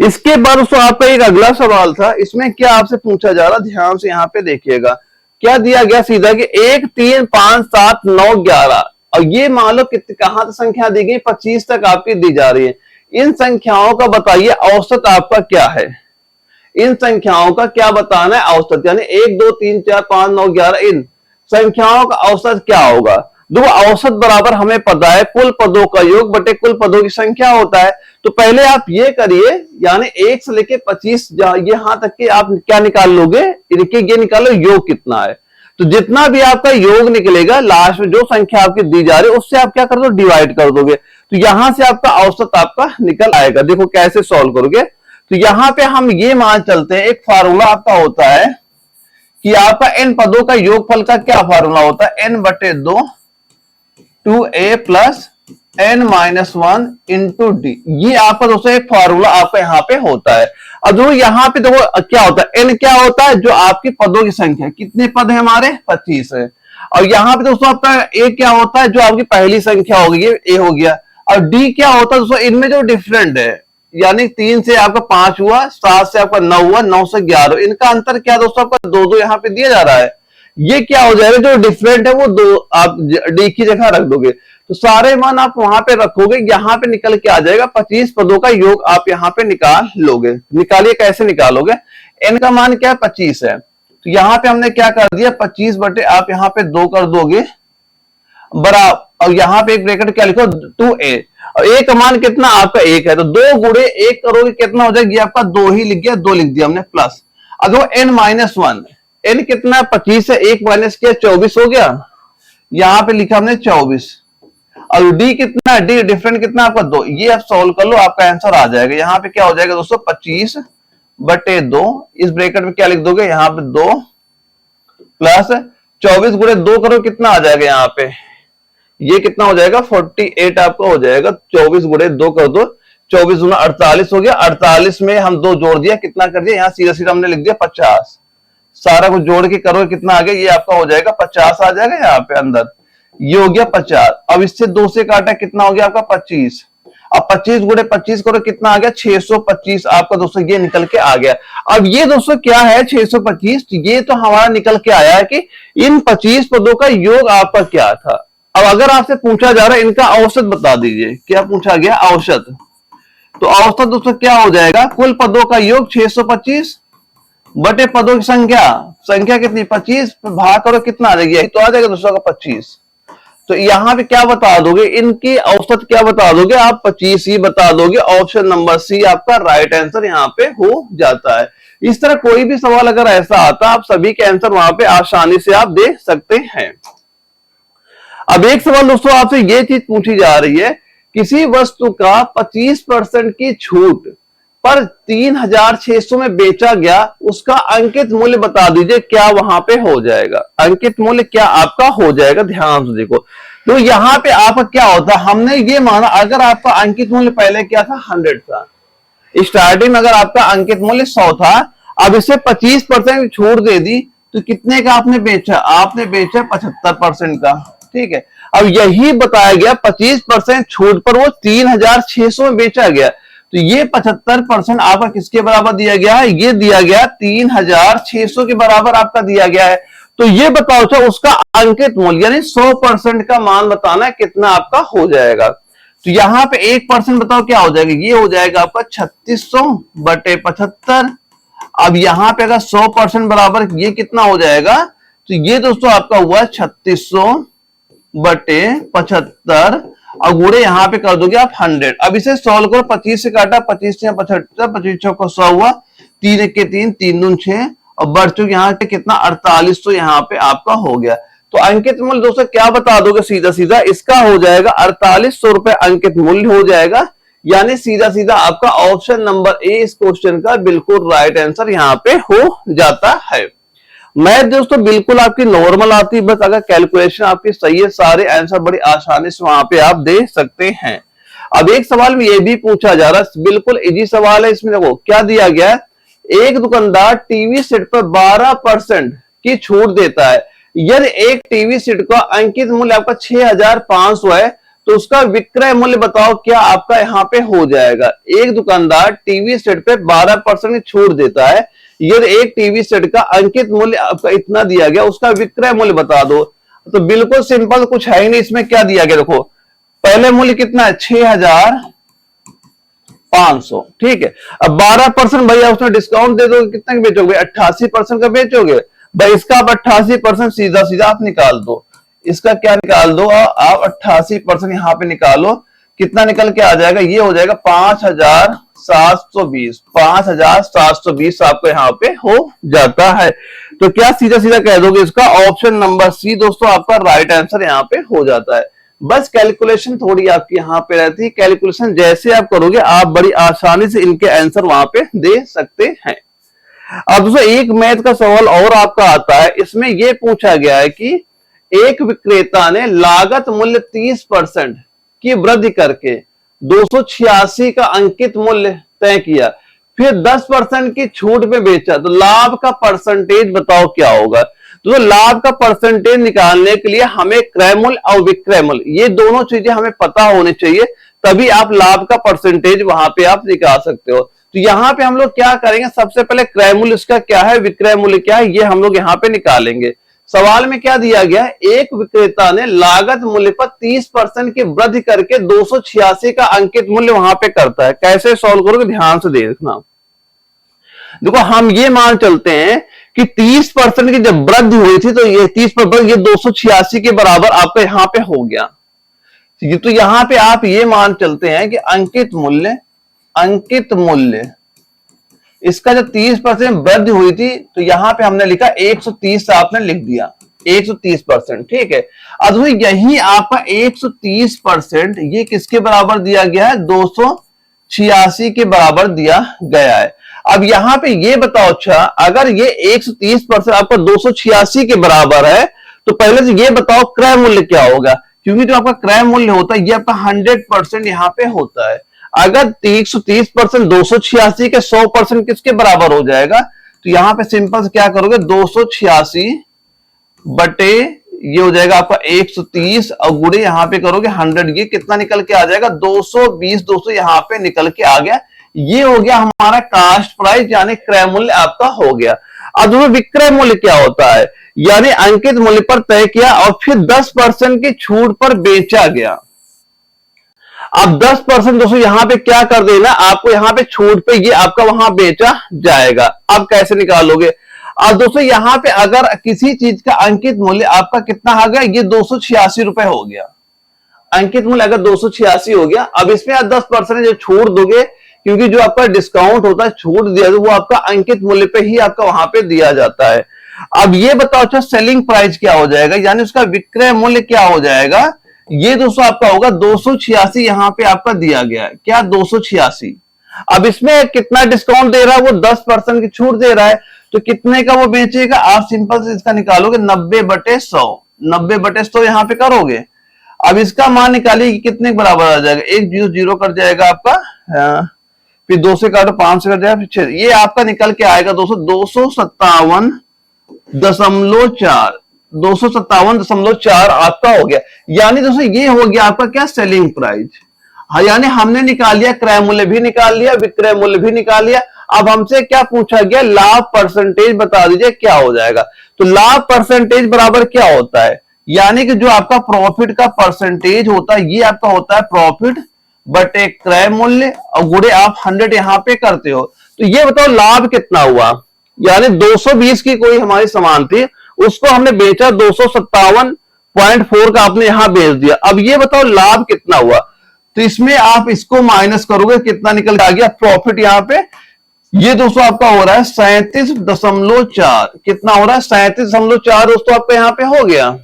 Speaker 1: इसके बाद दोस्तों आपका एक अगला सवाल था, इसमें क्या आपसे पूछा जा रहा, ध्यान से यहाँ पे देखिएगा। क्या दिया गया सीधा कि 1 3 5 7 9 11, और ये मान लो कहां तक संख्या दी गई, 25 तक आपकी दी जा रही है। इन संख्याओं का बताइए औसत आपका क्या है, इन संख्याओं का क्या बताना है औसत, यानी 1 2 3 4 5 9 11 इन संख्याओं का औसत क्या होगा। दो औसत बराबर हमें पता है कुल पदों का योग बटे कुल पदों की संख्या होता है। तो पहले आप ये करिए, यानी 1 से लेके 25 यहां तक के आप क्या निकाल लोगे, ये निकालो योग कितना है। तो जितना भी आपका योग निकलेगा लास्ट में जो संख्या आपकी दी जा रही है उससे आप क्या कर दो, डिवाइड कर दोगे, तो यहां से आपका औसत आपका निकल आएगा। देखो कैसे सॉल्व करोगे, तो यहां पे हम ये मान चलते हैं, एक फार्मूला आपका होता है कि आपका n पदों का योगफल का क्या फार्मूला होता है, n बटे 2 2a plus n minus 1 into D, ये आपका दोस्तों एक फार्मूला आपका यहाँ पे होता है। अब जो यहाँ पे देखो क्या होता है, n क्या होता है, जो आपकी पदों की संख्या, कितने पद है हमारे 25 है, और यहाँ पे दोस्तों आपका a क्या होता है, जो आपकी पहली संख्या होगी ये a हो गया, और d क्या होता है दोस्तों, इनमें जो डिफरेंट है, यानी 3 से आपका 5 हुआ, 7 से आपका 9 हुआ, 9 से 11, इनका अंतर क्या दोस्तों आपका 2 2 यहाँ पे दिया जा रहा है। ये क्या हो जाएगा, जो डिफरेंट है वो 2 आप डी की जगह रख दोगे, तो सारे मान आप वहां पे रखोगे, यहाँ पे निकल के आ जाएगा 25 पदों का योग आप यहाँ पे निकाल लोगे। निकालिए कैसे निकालोगे, n का मान क्या है 25 है, तो यहाँ पे हमने क्या कर दिया 25 बटे आप यहाँ पे 2 कर दोगे बराबर, और यहाँ पे एक ब्रैकेट क्या लिखो 2a, और a का मान कितना आपका 1 है, तो 2 गुणे 1 करोगे कितना हो जाएगा, ये आपका 2 ही लिख गया, 2 लिख दिया हमने प्लस, अब n माइनस 1, n कितना 25 से 1 माइनस किया 24 हो गया, यहाँ पे लिखा हमने 24, और d कितना, d डिफरेंट कितना आपका 2, ये आप सॉल्व कर लो आपका आंसर आ जाएगा। यहाँ पे क्या हो जाएगा दोस्तों 25 बटे 2, इस ब्रैकेट में क्या लिख दोगे यहाँ पे 2 प्लस 24 गुणे 2 करो कितना आ जाएगा, यहाँ पे ये कितना हो जाएगा 48 आपका हो जाएगा, 24 गुणे 2 कर दो, 24 गुना 48 हो गया, 48 में हम 2 जोड़ दिया, कितना कर दिया, यहाँ सीधा सीधा हमने लिख दिया 50, सारा कुछ जोड़ के करो कितना आ गया, ये आपका हो जाएगा 50 आ जाएगा यहाँ पे अंदर, ये हो गया 50। अब इससे 2 से काटा कितना हो गया आपका 25, अब 25 गुणे 25 करो, कितना आ गया 625 आपका दोस्तों, ये निकल के आ गया। अब ये दोस्तों क्या है 625, ये तो हमारा निकल के आया है कि इन 25 पदों का योग आपका क्या था। अब अगर आपसे पूछा जा रहा है इनका औसत बता दीजिए, क्या पूछा गया औसत, तो औसत दोस्तों क्या हो जाएगा, कुल पदों का योग 625 बटे पदों की संख्या, संख्या कितनी 25, भाग करो कितना आ जाएगी, तो आ जाएगा दोस्तों का 25। तो यहां पे क्या बता दोगे, इनकी औसत क्या बता दोगे आप, 25 ही बता दोगे। ऑप्शन नंबर सी आपका राइट आंसर यहां पे हो जाता है। इस तरह कोई भी सवाल अगर ऐसा आता आप सभी के आंसर वहां पे आसानी से आप दे सकते हैं। अब एक सवाल दोस्तों आपसे ये चीज पूछी जा रही है, किसी वस्तु का 25% की छूट पर 3600 में बेचा गया, उसका अंकित मूल्य बता दीजिए, क्या वहां पे हो जाएगा, अंकित मूल्य क्या आपका हो जाएगा। ध्यान से देखो, तो यहां पे आपका क्या होता है, हमने ये माना अगर आपका अंकित मूल्य पहले क्या था 100 था, स्टार्टिंग में अगर आपका अंकित मूल्य 100 था, अब इसे 25% छूट दे दी, तो कितने का आपने बेचा, आपने बेचा 75% का, ठीक है। अब यही बताया गया 25% छूट पर वो 3600 में बेचा गया, तो ये 75% आपका किसके बराबर दिया गया है, ये दिया गया 3600 के बराबर आपका दिया गया है। तो ये बताओ अच्छा उसका अंकित मूल्य यानी 100% का मान बताना है, कितना आपका हो जाएगा। तो यहां पे 1% बताओ क्या हो जाएगा, ये हो जाएगा आपका 3600 बटे 75। अब यहां पे अगर 100% बराबर ये कितना हो जाएगा, तो ये दोस्तों आपका हुआ 3600 बटे 75, और गुणे यहां पे कर दोगे आप 100। अब इसे सॉल्व करो, 25 से काटा, 25 से 75, 25 चौका 100 हुआ, 3 एक के 3, 3 दून 6, और बढ़ चुके यहाँ पे कितना 4800 यहाँ पे आपका हो गया। तो अंकित मूल्य दोस्तों क्या बता दोगे, सीधा सीधा इसका हो जाएगा 4800 रुपए अंकित मूल्य हो जाएगा, यानी सीधा सीधा आपका ऑप्शन नंबर ए इस क्वेश्चन का बिल्कुल राइट आंसर यहाँ पे हो जाता है। मैथ दोस्तों बिल्कुल आपकी नॉर्मल आती है, बस अगर कैलकुलेशन आपकी सही है सारे आंसर बड़ी आसानी से वहां पे आप दे सकते हैं। अब एक सवाल में ये भी पूछा जा रहा है, बिल्कुल इजी सवाल है, इसमें देखो क्या दिया गया है, एक दुकानदार टीवी सेट पर 12% की छूट देता है, यदि एक टीवी सेट का अंकित मूल्य आपका 6500 है, तो उसका विक्रय मूल्य बताओ क्या आपका यहाँ पे हो जाएगा। एक दुकानदार टीवी सेट पे 12% की छूट देता है, यदि एक टीवी सेट का अंकित मूल्य आपका इतना दिया गया, उसका विक्रय मूल्य बता दो। तो बिल्कुल सिंपल, कुछ है ही नहीं इसमें, क्या दिया गया देखो, पहले मूल्य कितना है 6500, ठीक है। अब 12% भैया उसमें डिस्काउंट दे दोगे, कितना बेचोगे 88% का बेचोगे भाई, इसका आप 88% सीधा सीधा आप निकाल दो, इसका क्या निकाल दो आप 88% यहां पे निकालो, कितना निकल के आ जाएगा, ये हो जाएगा 5720, 5720 आपको यहाँ पे हो जाता है। तो क्या सीधा सीधा कह दोगे, इसका ऑप्शन नंबर सी दोस्तों आपका राइट आंसर यहाँ पे हो जाता है। बस कैलकुलेशन थोड़ी आपकी यहाँ पे रहती है, कैलकुलेशन जैसे आप करोगे आप बड़ी आसानी से इनके आंसर वहां पे दे सकते हैं। अब दोस्तों एक मैथ का सवाल और आपका आता है, इसमें यह पूछा गया है कि एक विक्रेता ने लागत मूल्य 30% की वृद्धि करके 286 का अंकित मूल्य तय किया, फिर 10% की छूट में बेचा, तो लाभ का परसेंटेज बताओ क्या होगा। तो लाभ का परसेंटेज निकालने के लिए हमें क्रय मूल्य और विक्रय मूल्य ये दोनों चीजें हमें पता होनी चाहिए, तभी आप लाभ का परसेंटेज वहां पे आप निकाल सकते हो। तो यहाँ पे हम लोग क्या करेंगे, सबसे पहले क्रय मूल्य इसका क्या है, विक्रय मूल्य क्या है, ये हम लोग यहाँ पे निकालेंगे। सवाल में क्या दिया गया है, एक विक्रेता ने लागत मूल्य पर 30% की वृद्धि करके 286 का अंकित मूल्य वहां पे करता है। कैसे सॉल्व करोगे ध्यान से देखना। देखो हम ये मान चलते हैं कि 30% की जब वृद्धि हुई थी तो ये 30% ये 286 के बराबर आपका यहां पे हो गया। तो यहां पे आप ये मान चलते हैं कि अंकित मूल्य इसका जब 30% वृद्धि हुई थी तो यहां पे हमने लिखा 130 आपने लिख दिया 130%, ठीक है। अब यही आपका 130% ये किसके बराबर दिया गया है, 286 के बराबर दिया गया है। अब यहां पे ये बताओ, अच्छा अगर ये 130% आपका 286 के बराबर है तो पहले से ये बताओ क्रय मूल्य क्या होगा, क्योंकि जो आपका क्रय मूल्य होता है ये आपका 100% यहां पे होता है। अगर 130% 286 के 100% किसके बराबर हो जाएगा, तो यहां पे सिंपल से क्या करोगे 286 बटे ये हो जाएगा आपका 130 और गुणे यहाँ पे करोगे 100, ये कितना निकल के आ जाएगा 220, 200 यहाँ पे निकल के आ गया। ये हो गया हमारा कास्ट प्राइस यानी क्रय मूल्य आपका हो गया। अब दोस्तों विक्रय मूल्य क्या होता है, यानी अंकित मूल्य पर तय किया और फिर 10% की छूट पर बेचा गया। अब 10% दोस्तों यहां पे क्या कर देना, आपको यहां पे छूट पे ये आपका वहां बेचा जाएगा। अब कैसे निकालोगे, अब दोस्तों यहां पे अगर किसी चीज का अंकित मूल्य आपका कितना आ गया, ये 286 रुपए हो गया। अंकित मूल्य अगर 286 हो गया, अब इसमें आप 10% जो छूट दोगे, क्योंकि जो आपका डिस्काउंट होता है छूट दिया वो आपका अंकित मूल्य पे ही आपका वहां पे दिया जाता है। अब ये बताओ अच्छा सेलिंग प्राइस क्या हो जाएगा, यानी उसका विक्रय मूल्य क्या हो जाएगा, ये दोस्तों आपका होगा 286 यहां पे आपका दिया गया है, क्या 286। अब इसमें कितना डिस्काउंट दे रहा है, वो 10% की छूट दे रहा है, तो कितने का वो बेचेगा, आप सिंपल से इसका निकालोगे 90/100, 90/100 यहां पे करोगे। अब इसका मान निकालिए कितने के बराबर आ जाएगा, 1 0 0 कर जाएगा आपका, फिर 2 से काटो 5 से कट जाएगा, फिर 6, ये आपका निकल के आएगा दोस्तों 257.4, 257.4 आपका हो गया। यानी दोस्तों ये हो गया आपका क्या सेलिंग प्राइस। हाँ, यानी हमने निकाल लिया, क्रय मूल्य भी निकाल लिया, विक्रय मूल्य भी निकाल लिया। अब हमसे क्या पूछा गया, लाभ परसेंटेज बता दीजिए क्या हो जाएगा। तो लाभ परसेंटेज बराबर क्या होता है, यानी कि जो आपका प्रॉफिट का परसेंटेज होता है, ये आपका होता है प्रॉफिट बटे क्रय मूल्य और गुणे आप 100 यहां पे करते हो। तो ये बताओ लाभ कितना हुआ, यानी 220 की कोई हमारी सामान थी, उसको हमने बेचा 257.4 का आपने यहां बेच दिया। अब ये बताओ लाभ कितना हुआ, तो इसमें आप इसको माइनस करोगे, कितना निकल आ गया प्रॉफिट यहां पे, ये दोस्तों आपका हो रहा है 37.4, कितना हो रहा है 37.4 दोस्तों आपका यहां पे हो गया।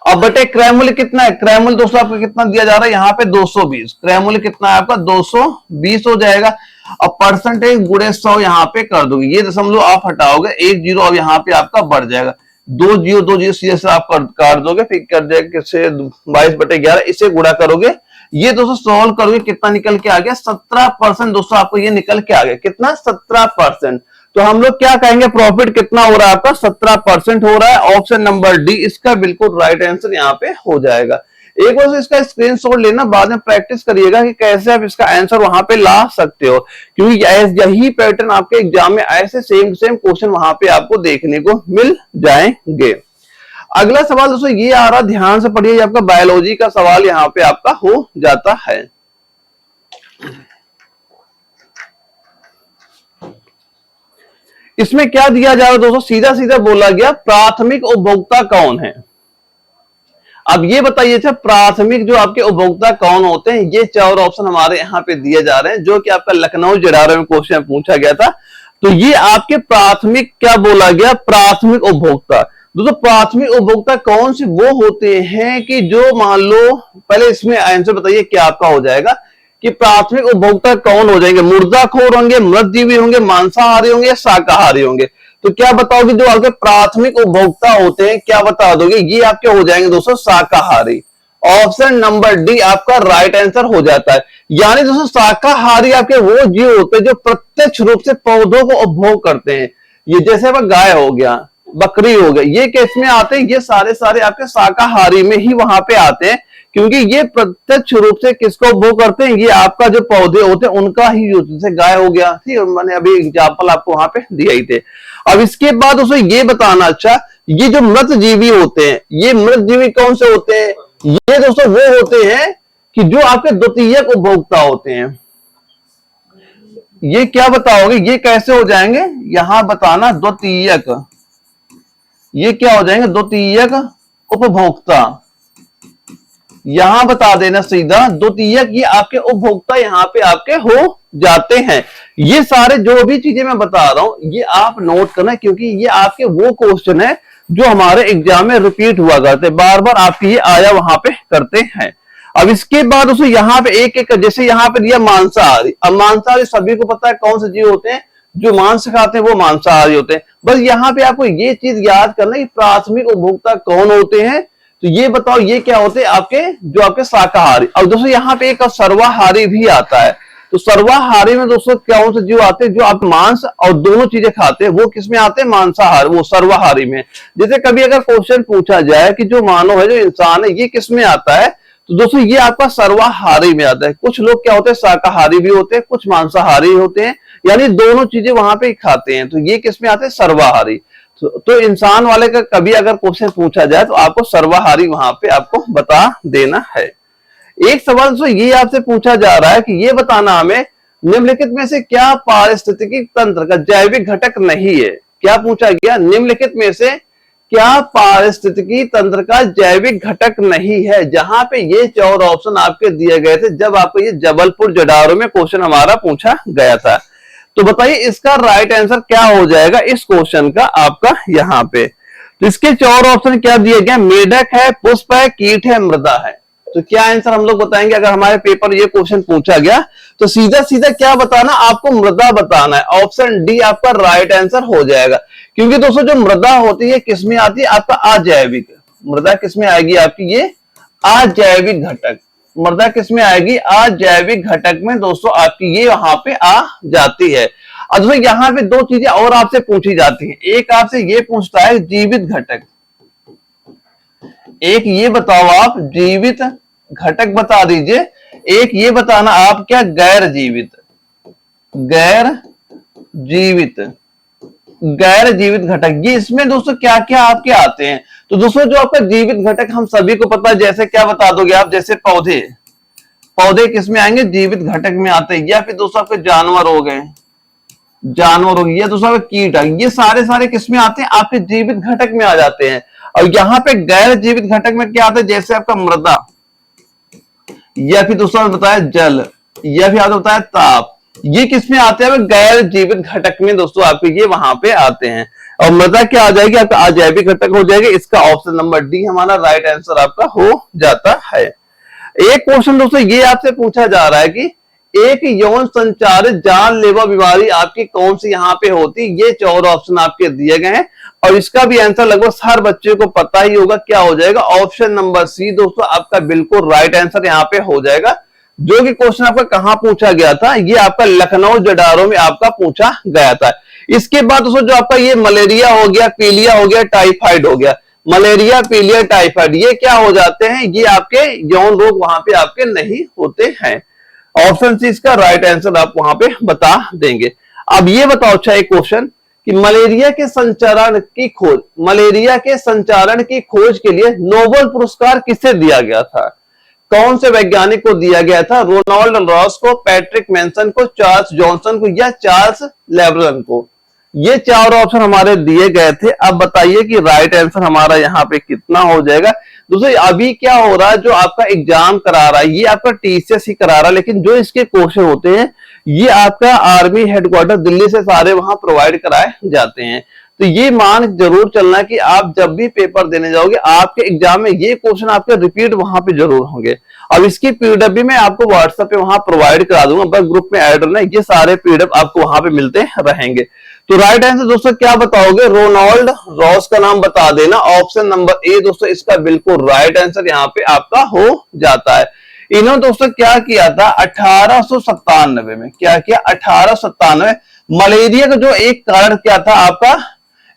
Speaker 1: अब बटे क्रय मूल्य कितना है, क्रय मूल्य दोस्तों आपको कितना दिया जा रहा है यहाँ पे 220, क्रय मूल्य कितना है आपका 220 हो जाएगा। अब परसेंटेज गुणे 100 यहाँ पे कर दोगे, ये दशमलव आप हटाओगे, 1 0 अब यहाँ पे आपका बढ़ जाएगा, 2 0 2 0 सीधे से आप काट दोगे, फिर कर जाएगा किससे 22/11, इसे गुणा करोगे, ये दोस्तों सॉल्व करोगे, कितना निकल के आ गया 17% दोस्तों आपको ये निकल के आ गया, कितना 17%। तो हम लोग क्या कहेंगे, प्रॉफिट कितना हो रहा है आपका 17% हो रहा है। ऑप्शन नंबर डी इसका बिल्कुल राइट आंसर यहाँ पे हो जाएगा। एक बार इसका स्क्रीनशॉट लेना, बाद में प्रैक्टिस करिएगा कि कैसे आप इसका आंसर वहां पे ला सकते हो, क्योंकि यही पैटर्न आपके एग्जाम में ऐसे सेम क्वेश्चन वहां पे आपको देखने को मिल जाएंगे। अगला सवाल दोस्तों ये आ रहा, ध्यान से पढ़िए, आपका बायोलॉजी का सवाल यहाँ पे आपका हो जाता है। इसमें क्या दिया जा रहा है दोस्तों, सीधा सीधा बोला गया प्राथमिक उपभोक्ता कौन है। अब ये बताइए अच्छा, प्राथमिक जो आपके उपभोक्ता कौन होते हैं, ये 4 ऑप्शन हमारे यहाँ पे दिए जा रहे हैं, जो कि आपका लखनऊ JRR में क्वेश्चन पूछा गया था। तो ये आपके प्राथमिक क्या बोला गया, प्राथमिक उपभोक्ता। दोस्तों प्राथमिक उपभोक्ता कौन से, वो होते हैं कि जो मान लो, पहले इसमें आंसर बताइए क्या आपका हो जाएगा, कि प्राथमिक उपभोक्ता कौन हो जाएंगे, मुर्दाखोर होंगे, मृतजीवी होंगे, मांसाहारी होंगे या शाकाहारी होंगे। तो क्या बताओगे जो आपके प्राथमिक उपभोक्ता होते हैं, क्या बता दोगे, ये आपके हो जाएंगे दोस्तों शाकाहारी। ऑप्शन नंबर डी आपका राइट आंसर हो जाता है। यानी दोस्तों शाकाहारी आपके वो जीव होते हैं जो प्रत्यक्ष रूप से पौधों को उपभोग करते हैं। ये जैसे वह गाय हो गया, बकरी हो गई, ये किस में आते हैं, ये सारे आपके शाकाहारी में ही वहां पे आते हैं, क्योंकि ये प्रत्यक्ष रूप से किसको उपभोग करते हैं, ये आपका जो पौधे होते हैं उनका ही यूज, जैसे गाय हो गया, ठीक है, मैंने अभी एग्जाम्पल आपको वहां पे दिया ही थे। अब इसके बाद उसको ये बताना, अच्छा ये जो मृत जीवी होते हैं, ये मृत जीवी कौन से होते हैं, ये दोस्तों वो होते हैं कि जो आपके द्वितीयक उपभोक्ता होते हैं। ये क्या बताओगे, ये कैसे हो जाएंगे, यहां बताना द्वितीयक, ये क्या हो जाएंगे द्वितीयक उपभोक्ता, यहां बता देना सीधा द्वितीयक, ये आपके उपभोक्ता यहां पे आपके हो जाते हैं। ये सारे जो भी चीजें मैं बता रहा हूं ये आप नोट करना, क्योंकि ये आपके वो क्वेश्चन है जो हमारे एग्जाम में रिपीट हुआ करते, बार बार आपकी ये आया वहां पे करते हैं। अब इसके बाद उसको यहाँ पे एक एक, जैसे यहाँ पे दिया मांसाहारी, अब मांसाहारी सभी को पता है कौन से जीव होते हैं, जो मांस खाते हैं वो मांसाहारी होते हैं। बस यहाँ पे आपको ये चीज याद करना कि प्राथमिक उपभोक्ता कौन होते हैं। तो ये बताओ ये क्या होते हैं आपके, जो आपके शाकाहारी। अब दोस्तों यहाँ पे एक सर्वाहारी भी आता है, तो सर्वाहारी में दोस्तों कौन से जीव आते हैं, जो आप मांस और दोनों चीजें खाते हैं, वो किसमें आते हैं, मांसाहार, वो सर्वाहारी में। जैसे कभी अगर क्वेश्चन पूछा जाए कि जो मानव है, जो इंसान है, ये किसमें आता है, तो दोस्तों ये आपका सर्वाहारी में आता है। कुछ लोग क्या होते हैं, शाकाहारी भी होते हैं, कुछ मांसाहारी होते हैं, यानी दोनों चीजें वहां पे खाते हैं, तो ये किसमें आते हैं, सर्वाहारी। तो इंसान वाले का कभी अगर क्वेश्चन पूछा जाए तो आपको सर्वाहारी वहां पे आपको बता देना है। एक सवाल दोस्तों ये आपसे पूछा जा रहा है कि ये बताना हमें, निम्नलिखित में से क्या पारिस्थितिकी तंत्र का जैविक घटक नहीं है। क्या पूछा गया, निम्नलिखित में से क्या पारिस्थितिकी तंत्र का जैविक घटक नहीं है। जहां पे ये 4 ऑप्शन आपके दिए गए थे जब आपको ये जबलपुर जडारो में क्वेश्चन हमारा पूछा गया था। तो बताइए इसका राइट आंसर क्या हो जाएगा इस क्वेश्चन का आपका यहाँ पे। तो इसके 4 ऑप्शन क्या दिए गए, मेढक है, पुष्प है, कीट है, मृदा है। तो क्या आंसर हम लोग बताएंगे, अगर हमारे पेपर ये क्वेश्चन पूछा गया तो सीधा सीधा क्या बताना, आपको मृदा बताना है। ऑप्शन डी आपका राइट आंसर हो जाएगा, क्योंकि दोस्तों जो मृदा होती है किसमें आती है, आपका अजैविक। मृदा किसमें आएगी आपकी, ये अजैविक घटक। मृदा किसमें आएगी, अजैविक घटक में दोस्तों आपकी ये वहां पे आ जाती है। और दोस्तों यहाँ पे 2 चीजें और आपसे पूछी जाती हैं। एक आपसे ये पूछता है जीवित घटक, एक ये बताओ आप जीवित घटक बता दीजिए, एक ये बताना आप क्या गैर जीवित। गैर जीवित, गैर जीवित घटक, ये इसमें दोस्तों क्या क्या आपके आते हैं। तो दोस्तों जो आपका जीवित घटक हम सभी को पता है, जैसे क्या बता दोगे आप, जैसे पौधे, पौधे किसमें आएंगे, जीवित घटक में आते हैं। या फिर दोस्तों आपके जानवर हो गए, जानवर हो गए, या दोस्तों आपके कीट है, ये सारे किसमें आते हैं, आपके जीवित घटक में आ जाते हैं। और यहाँ पे गैर जीवित घटक में क्या आता है, जैसे आपका मृदा, या फिर दोस्तों बताया जल, या फिर आपने बताया ताप, ये किसमें आते हैं, गैर जीवित घटक में दोस्तों आपके ये वहां पे आते हैं। और मृदा क्या आ जाएगी, आपका अजैविक घटक हो जाएगा। इसका ऑप्शन नंबर डी हमारा राइट आंसर आपका हो जाता है। एक क्वेश्चन दोस्तों ये आपसे पूछा जा रहा है कि एक यौन संचारित जानलेवा बीमारी आपकी कौन सी यहाँ पे होती, ये 4 ऑप्शन आपके दिए गए हैं। और इसका भी आंसर लगभग हर बच्चे को पता ही होगा, क्या हो जाएगा, ऑप्शन नंबर सी दोस्तों आपका बिल्कुल राइट आंसर यहाँ पे हो जाएगा। जो कि क्वेश्चन आपका कहाँ पूछा गया था, ये आपका लखनऊ जडारो में आपका पूछा गया था। इसके बाद दोस्तों जो आपका ये मलेरिया हो गया, पीलिया हो गया, टाइफाइड हो गया, मलेरिया, पीलिया, टाइफाइड, ये क्या हो जाते हैं, ये आपके यौन रोग वहां पे आपके नहीं होते हैं। ऑप्शन सी इसका राइट आंसर आप वहां पे बता देंगे। अब ये बताओ अच्छा एक क्वेश्चन कि मलेरिया के संचारण की खोज, मलेरिया के संचारण की खोज के लिए नोबेल पुरस्कार किसे दिया गया था। कौन से वैज्ञानिक को दिया गया था, रोनाल्ड रॉस को, पैट्रिक मैनसन को, चार्ल्स जॉनसन को, या चार्ल्स लेब्रन को। ये 4 ऑप्शन हमारे दिए गए थे। अब बताइए कि राइट आंसर हमारा यहाँ पे कितना हो जाएगा। दोस्तों अभी क्या हो रहा है, जो आपका एग्जाम करा रहा है ये आपका टीसीएस ही करा रहा है, लेकिन जो इसके क्वेश्चन होते हैं ये आपका आर्मी हेडक्वार्टर दिल्ली से सारे वहां प्रोवाइड कराए जाते हैं। तो ये मान जरूर चलना कि आप जब भी पेपर देने जाओगे आपके एग्जाम में ये क्वेश्चन आपके रिपीट वहां पे जरूर होंगे। अब इसकी पीडीएफ भी मैं आपको व्हाट्सएप पे वहां प्रोवाइड करा दूंगा, बस ग्रुप में ऐड रहना, ये सारे पीडीएफ आपको वहां पे मिलते रहेंगे। तो राइट आंसर दोस्तों क्या बताओगे, रोनाल्ड रॉस का नाम बता देना। ऑप्शन नंबर ए दोस्तों इसका बिल्कुल राइट आंसर यहाँ पे आपका हो जाता है। इन्होंने दोस्तों क्या किया था 1897 में, क्या किया 1897, मलेरिया का जो एक कारण क्या था आपका,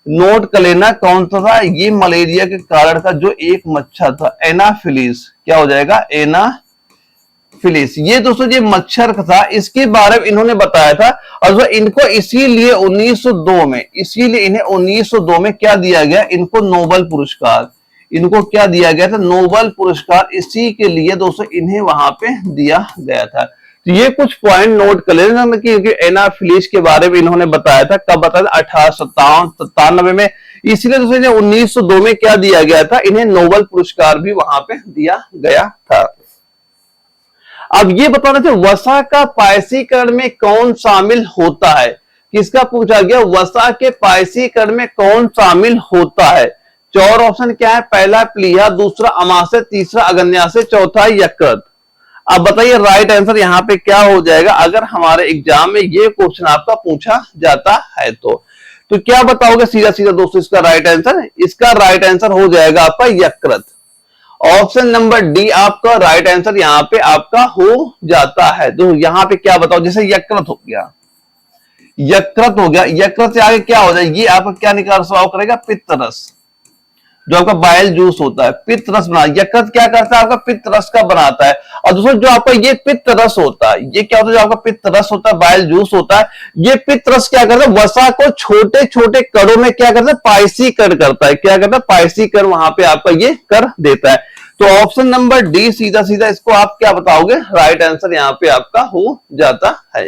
Speaker 1: नोट कर लेना कौन सा था, ये मलेरिया के कारण का जो एक मच्छर था एनाफिलीज, क्या हो जाएगा एनाफिलीज। ये दोस्तों ये मच्छर था, इसके बारे में इन्होंने बताया था। और इनको इसीलिए 1902 में, इसीलिए इन्हें 1902 में क्या दिया गया, इनको नोबेल पुरस्कार, इनको क्या दिया गया था, नोबेल पुरस्कार, इसी के लिए दोस्तों इन्हें वहां पे दिया गया था। तो ये कुछ पॉइंट नोट कर लेना कि एनाफिलीज के बारे में इन्होंने बताया था, कब बताया था 1897 में, इसलिए दोस्तों 1902 में क्या दिया गया था, इन्हें नोबेल पुरस्कार भी वहां पे दिया गया था। अब ये बताना था वसा का पायसीकरण में कौन शामिल होता है, किसका पूछा गया, वसा के पायसीकरण में कौन शामिल होता है। 4 ऑप्शन क्या है, पहला प्लीहा, दूसरा अमाशय, तीसरा अगन्याशय, चौथा यकृत। अब बताइए राइट आंसर यहाँ पे क्या हो जाएगा अगर हमारे एग्जाम में ये क्वेश्चन आपका पूछा जाता है तो क्या बताओगे सीधा सीधा दोस्तों इसका राइट आंसर, इसका राइट आंसर हो जाएगा आपका यकृत। ऑप्शन नंबर डी आपका राइट आंसर यहाँ पे आपका हो जाता है। तो यहाँ पे क्या बताओ, जैसे यकृत हो गया, यकृत हो गया, यकृत से आगे क्या हो जाए, ये आपका क्या निकाल स्वभाव करेगा, पित्त रस, जो आपका बाइल जूस होता है, पित्त रस बना, यकृत क्या करता है आपका पित्त रस का बनाता है। और दूसरा जो आपका ये पित्त रस होता है, ये क्या होता है, जो आपका पित्त रस होता है, बाइल जूस होता है, ये पित्त रस क्या करता है, वसा को छोटे छोटे कणों में क्या करता है, पाइसीकरण करता है, क्या करता है, पाइसीकरण वहां पे आपका ये कर देता है। तो ऑप्शन नंबर डी सीधा सीधा इसको आप क्या बताओगे, राइट आंसर यहाँ पे आपका हो जाता है।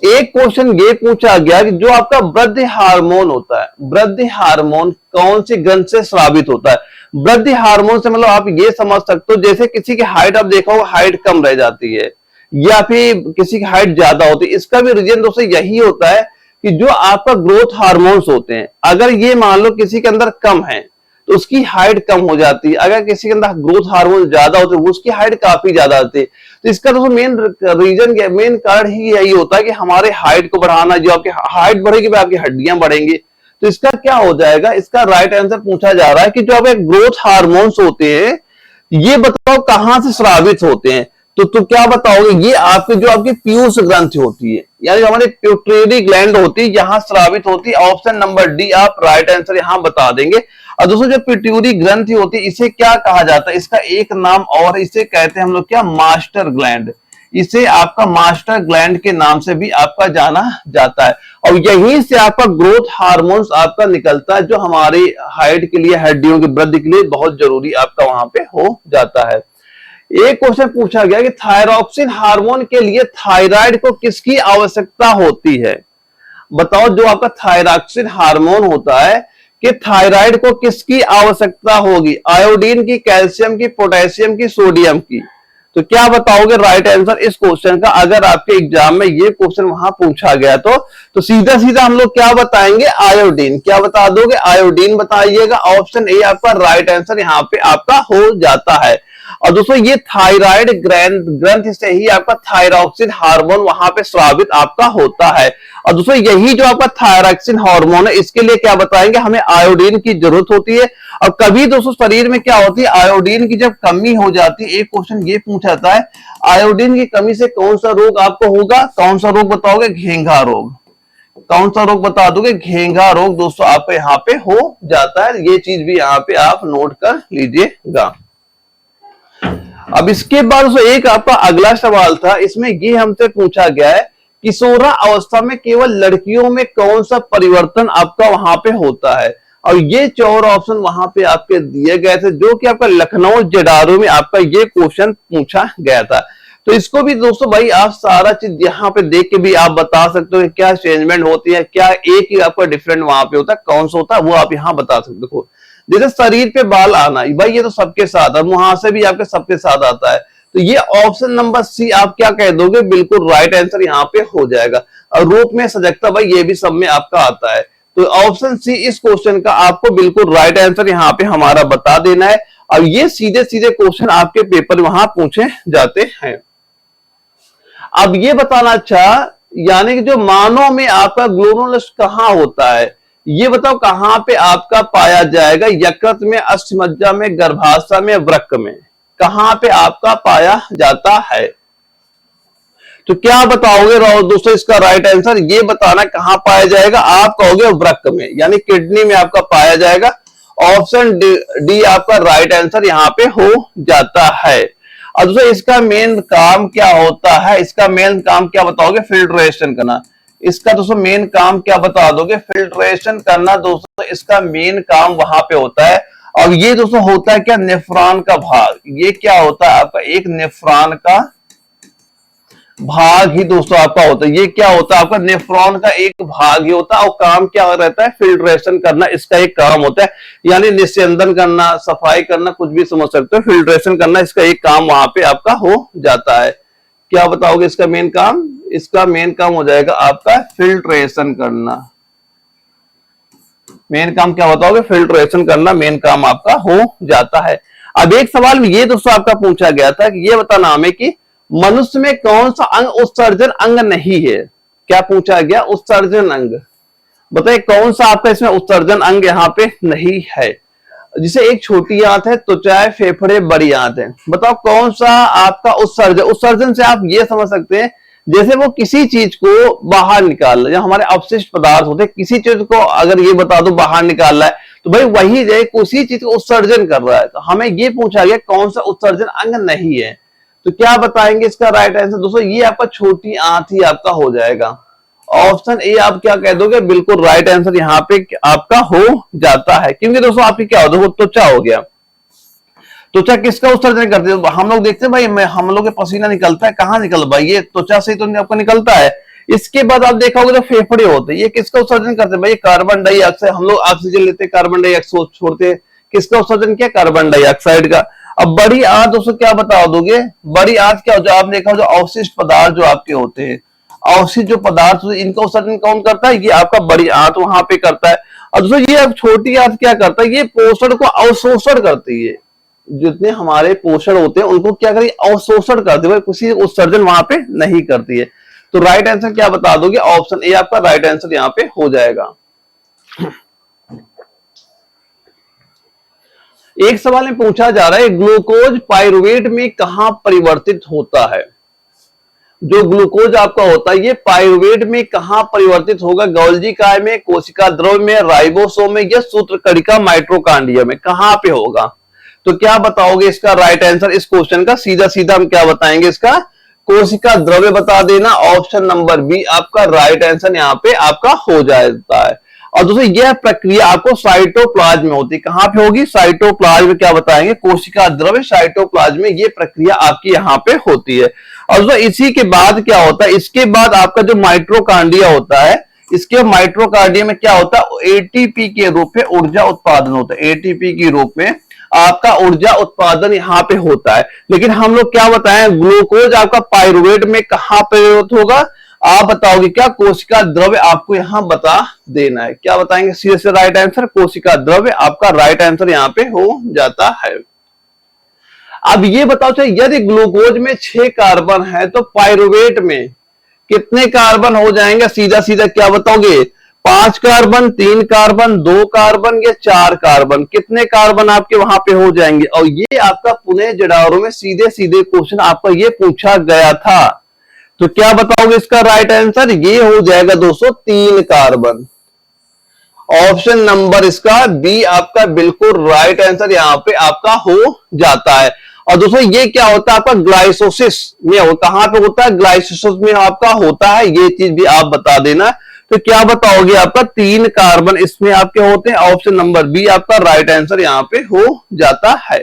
Speaker 1: एक क्वेश्चन ये पूछा गया कि जो आपका वृद्धि हार्मोन होता है, वृद्धि हार्मोन कौन सी ग्रंथ से स्रावित होता है। वृद्धि हार्मोन से मतलब आप ये समझ सकते हो, जैसे किसी की हाइट आप देखा होगा, हाइट कम रह जाती है या फिर किसी की हाइट ज्यादा होती है, इसका भी रीजन दोस्तों यही होता है कि जो आपका ग्रोथ हार्मोन्स होते हैं, अगर ये मान लो किसी के अंदर कम है तो उसकी हाइट कम हो जाती है, अगर किसी के अंदर ग्रोथ हार्मोन ज्यादा होते हैं उसकी हाइट काफी ज्यादा आती है। तो इसका दोस्तों मेन रीजन, मेन कारण ही यही होता है कि हमारे हाइट को बढ़ाना, जो आपकी हाइट बढ़ेगी वह आपकी हड्डियां बढ़ेंगी। तो इसका क्या हो जाएगा, इसका राइट आंसर पूछा जा रहा है कि जो आपके ग्रोथ हार्मोन्स होते हैं ये बताओ कहां से स्रावित होते हैं। तो क्या बताओगे, ये आपकी जो आपकी पीयूष ग्रंथि होती है, यानी हमारी प्यूटरी ग्लैंड होती है, यहां स्रावित होती है। ऑप्शन नंबर डी आप राइट आंसर यहां बता देंगे। और दोस्तों जो प्यूटरी ग्रंथि होती है इसे क्या कहा जाता है, इसका एक नाम और इसे कहते हैं हम लोग क्या, मास्टर ग्लैंड, इसे आपका मास्टर ग्लैंड के नाम से भी आपका जाना जाता है। और यहीं से आपका ग्रोथ हार्मोन्स आपका निकलता है, जो हमारी हाइट के लिए, हड्डियों की वृद्धि के लिए बहुत जरूरी आपका वहां पे हो जाता है। एक क्वेश्चन पूछा गया कि थायरॉक्सिन हार्मोन के लिए थायराइड को किसकी आवश्यकता होती है। बताओ जो आपका थायरॉक्सिन हार्मोन होता है कि थायराइड को किसकी आवश्यकता होगी, आयोडीन की, कैल्शियम की, पोटेशियम की, सोडियम की। तो क्या बताओगे राइट आंसर इस क्वेश्चन का, अगर आपके एग्जाम में ये क्वेश्चन वहां पूछा गया तो सीधा सीधा हम लोग क्या बताएंगे, आयोडीन। क्या बता दोगे, आयोडीन बताइएगा। ऑप्शन ए आपका राइट आंसर यहाँ पे आपका हो जाता है। और दोस्तों ये थायराइड ग्रंथ से ही आपका थायरॉक्सिन हार्मोन वहां पे स्रावित आपका होता है। और दोस्तों यही जो आपका थायरॉक्सिन हार्मोन है, इसके लिए क्या बताएंगे, हमें आयोडीन की जरूरत होती है। और कभी दोस्तों शरीर में क्या होती है, आयोडीन की जब कमी हो जाती है, एक क्वेश्चन ये पूछा जाता है, आयोडीन की कमी से कौन सा रोग आपको होगा, कौन सा रोग बताओगे, घेंघा रोग। कौन सा रोग बता दोगे, घेंघा रोग दोस्तों आपको यहाँ पे हो जाता है। ये चीज भी यहाँ पे आप नोट कर लीजिएगा। अब इसके बाद एक आपका अगला सवाल था, इसमें ये हमसे पूछा गया है किशोरा अवस्था में केवल लड़कियों में कौन सा परिवर्तन आपका वहां पे होता है। और ये 4 ऑप्शन वहां पे आपके दिए गए थे, जो कि आपका लखनऊ जेडारू में आपका ये क्वेश्चन पूछा गया था। तो इसको भी दोस्तों भाई आप सारा चीज यहाँ पे देख के भी आप बता सकते हो क्या चेंजमेंट होती है, क्या एक ही आपका डिफरेंट वहां पे होता है, कौन सा होता है वो आप यहाँ बता सकते हो। जैसे शरीर पे बाल आना, भाई ये तो सबके साथ है, मुहासे भी आपके सबके साथ आता है। तो ये ऑप्शन नंबर सी आप क्या कह दोगे, बिल्कुल राइट आंसर यहाँ पे हो जाएगा। और रूप में सजगता, भाई ये भी सब में आपका आता है। तो ऑप्शन सी इस क्वेश्चन का आपको बिल्कुल राइट आंसर यहाँ पे हमारा बता देना है। और ये सीधे सीधे क्वेश्चन आपके पेपर में वहां पूछे जाते हैं। अब ये बताना अच्छा, यानी कि जो मानव में आपका ग्लोमेरुलस कहाँ होता है, ये बताओ कहां पे आपका पाया जाएगा, यकृत में, अस्थिमज्जा में, गर्भाशय में, वृक्क में, कहां पे आपका पाया जाता है। तो क्या बताओगे दोस्तों इसका राइट आंसर, ये बताना कहां पाया जाएगा, आप कहोगे वृक्क में, यानी किडनी में आपका पाया जाएगा। ऑप्शन डी आपका राइट आंसर यहाँ पे हो जाता है। और दोस्तों इसका मेन काम क्या होता है, इसका मेन काम क्या बताओगे, फिल्ट्रेशन करना। इसका दोस्तों मेन काम क्या बता दोगे, फिल्ट्रेशन करना। दोस्तों इसका मेन काम वहां पे होता है। और ये दोस्तों होता है क्या, नेफ्रॉन का भाग। ये क्या होता है आपका, एक नेफ्रॉन का भाग ही दोस्तों आपका होता है। ये क्या होता है आपका, नेफ्रॉन का एक भाग ही होता है। और काम क्या रहता है, फिल्ट्रेशन करना इसका एक काम होता है, यानी निस्यंदन करना, सफाई करना, कुछ भी समझ सकते हो। फिल्ट्रेशन करना इसका एक काम वहां पे आपका हो जाता है। क्या बताओगे इसका मेन काम, इसका मेन काम हो जाएगा आपका फिल्ट्रेशन करना। मेन काम क्या बताओगे, फिल्ट्रेशन करना मेन काम आपका हो जाता है। अब एक सवाल में ये दोस्तों आपका पूछा गया था कि ये बताना हमें कि मनुष्य में कौन सा अंग उत्सर्जन अंग नहीं है। क्या पूछा गया, उत्सर्जन अंग। बताइए कौन सा आपका इसमें उत्सर्जन अंग यहाँ पे नहीं है। जिसे एक छोटी आंत है, त्वचा है, फेफड़े, बड़ी आंत है। बताओ कौन सा आपका उत्सर्जन, उत्सर्जन से आप ये समझ सकते हैं जैसे वो किसी चीज को बाहर निकाल रहा है, हमारे अवशिष्ट पदार्थ होते हैं, किसी चीज को अगर ये बता दो बाहर निकाल रहा है तो भाई वही जो उसी चीज को उत्सर्जन कर रहा है। तो हमें ये पूछा गया कौन सा उत्सर्जन अंग नहीं है, तो क्या बताएंगे इसका राइट आंसर दोस्तों, ये आपका छोटी आंत ही आपका हो जाएगा। ऑप्शन ए आप क्या कह दोगे, बिल्कुल राइट आंसर यहाँ पे आपका हो जाता है। क्योंकि दोस्तों आपकी क्या हो, त्वचा हो गया। त्वचा किसका उत्सर्जन करती है, हम लोग देखते हैं भाई, हम लोग के पसीना निकलता है, कहाँ निकल भाई, ये त्वचा से तो आपको निकलता है। इसके बाद आप देखा होगा जो फेफड़े होते हैं, ये किसका उत्सर्जन करते हैं भाई, कार्बन डाइऑक्साइड। हम लोग ऑक्सीजन लेते हैं, कार्बन डाइऑक्साइड छोड़ते हैं, किसका उत्सर्जन किया, कार्बन डाइऑक्साइड का। अब बड़ी आंत दोस्तों क्या बता दोगे, बड़ी आंत क्या हो, जो आप देखा जो अवशिष्ट पदार्थ जो आपके होते हैं, अवशिष्ट जो पदार्थ इनका उत्सर्जन कौन करता है, ये आपका बड़ी आंत वहां पे करता है। और दोस्तों ये अब छोटी आंत क्या करता है, ये पोषण को अवशोषण करती है, जितने हमारे पोषण होते हैं उनको क्या करें, अवशोषण करती है, किसी उत्सर्जन वहां पे नहीं करती है। तो राइट आंसर क्या बता दोगे, ऑप्शन ए आपका राइट आंसर यहाँ पे हो जाएगा। एक सवाल में पूछा जा रहा है ग्लूकोज पाइरुवेट में कहां परिवर्तित होता है, जो ग्लूकोज आपका होता है ये पाइरुवेट में कहां परिवर्तित होगा, गोल्जी काय में, कोशिका द्रव में, राइबोसोम में, या सूत्रकणिका माइटोकॉन्ड्रिया में, कहां पे होगा। तो क्या बताओगे इसका राइट आंसर, इस क्वेश्चन का सीधा सीधा हम क्या बताएंगे, इसका कोशिका द्रव्य बता देना। ऑप्शन नंबर बी आपका राइट आंसर यहाँ पे आपका हो जाता है। और दोस्तों यह प्रक्रिया आपको साइटोप्लाज्म में होती है, कहां पे होगी, साइटोप्लाज्म में, क्या बताएंगे, कोशिका द्रव्य साइटोप्लाज्म में ये प्रक्रिया आपकी यहाँ पे होती है। और दोस्तों इसी के बाद क्या होता है, इसके बाद आपका जो माइटोकॉन्ड्रिया होता है, इसके माइटोकॉन्ड्रिया में क्या होता है, एटीपी के रूप में ऊर्जा उत्पादन होता है, एटीपी के रूप में आपका ऊर्जा उत्पादन यहाँ पे होता है। लेकिन हम लोग क्या बताएं, ग्लूकोज आपका पाइरुवेट में कहां परिवर्तित होगा, आप बताओगे क्या, कोशिका द्रव्य, आपको यहां बता देना है, क्या बताएंगे, सीधे से राइट आंसर कोशिका द्रव्य आपका राइट आंसर यहाँ पे हो जाता है। अब ये बताओ चाहिए यदि ग्लूकोज में 6 कार्बन है तो पाइरुवेट में कितने कार्बन हो जाएंगे, सीधा सीधा क्या बताओगे, 5 कार्बन, 3 कार्बन, 2 कार्बन या 4 कार्बन, कितने कार्बन आपके वहां पे हो जाएंगे। और ये आपका पुणे जडारो में सीधे सीधे क्वेश्चन आपका ये पूछा गया था। तो क्या बताओगे इसका राइट आंसर, ये हो जाएगा दोस्तों 3 कार्बन। ऑप्शन नंबर इसका बी आपका बिल्कुल राइट आंसर यहाँ पे आपका हो जाता है। और दोस्तों ये क्या होता है आपका ग्लाइसोसिस में हो, कहां पे होता है, ग्लाइसोसिस में आपका होता है, ये चीज भी आप बता देना। तो क्या बताओगे आपका 3 कार्बन इसमें आपके होते हैं, ऑप्शन नंबर बी आपका राइट आंसर यहाँ पे हो जाता है।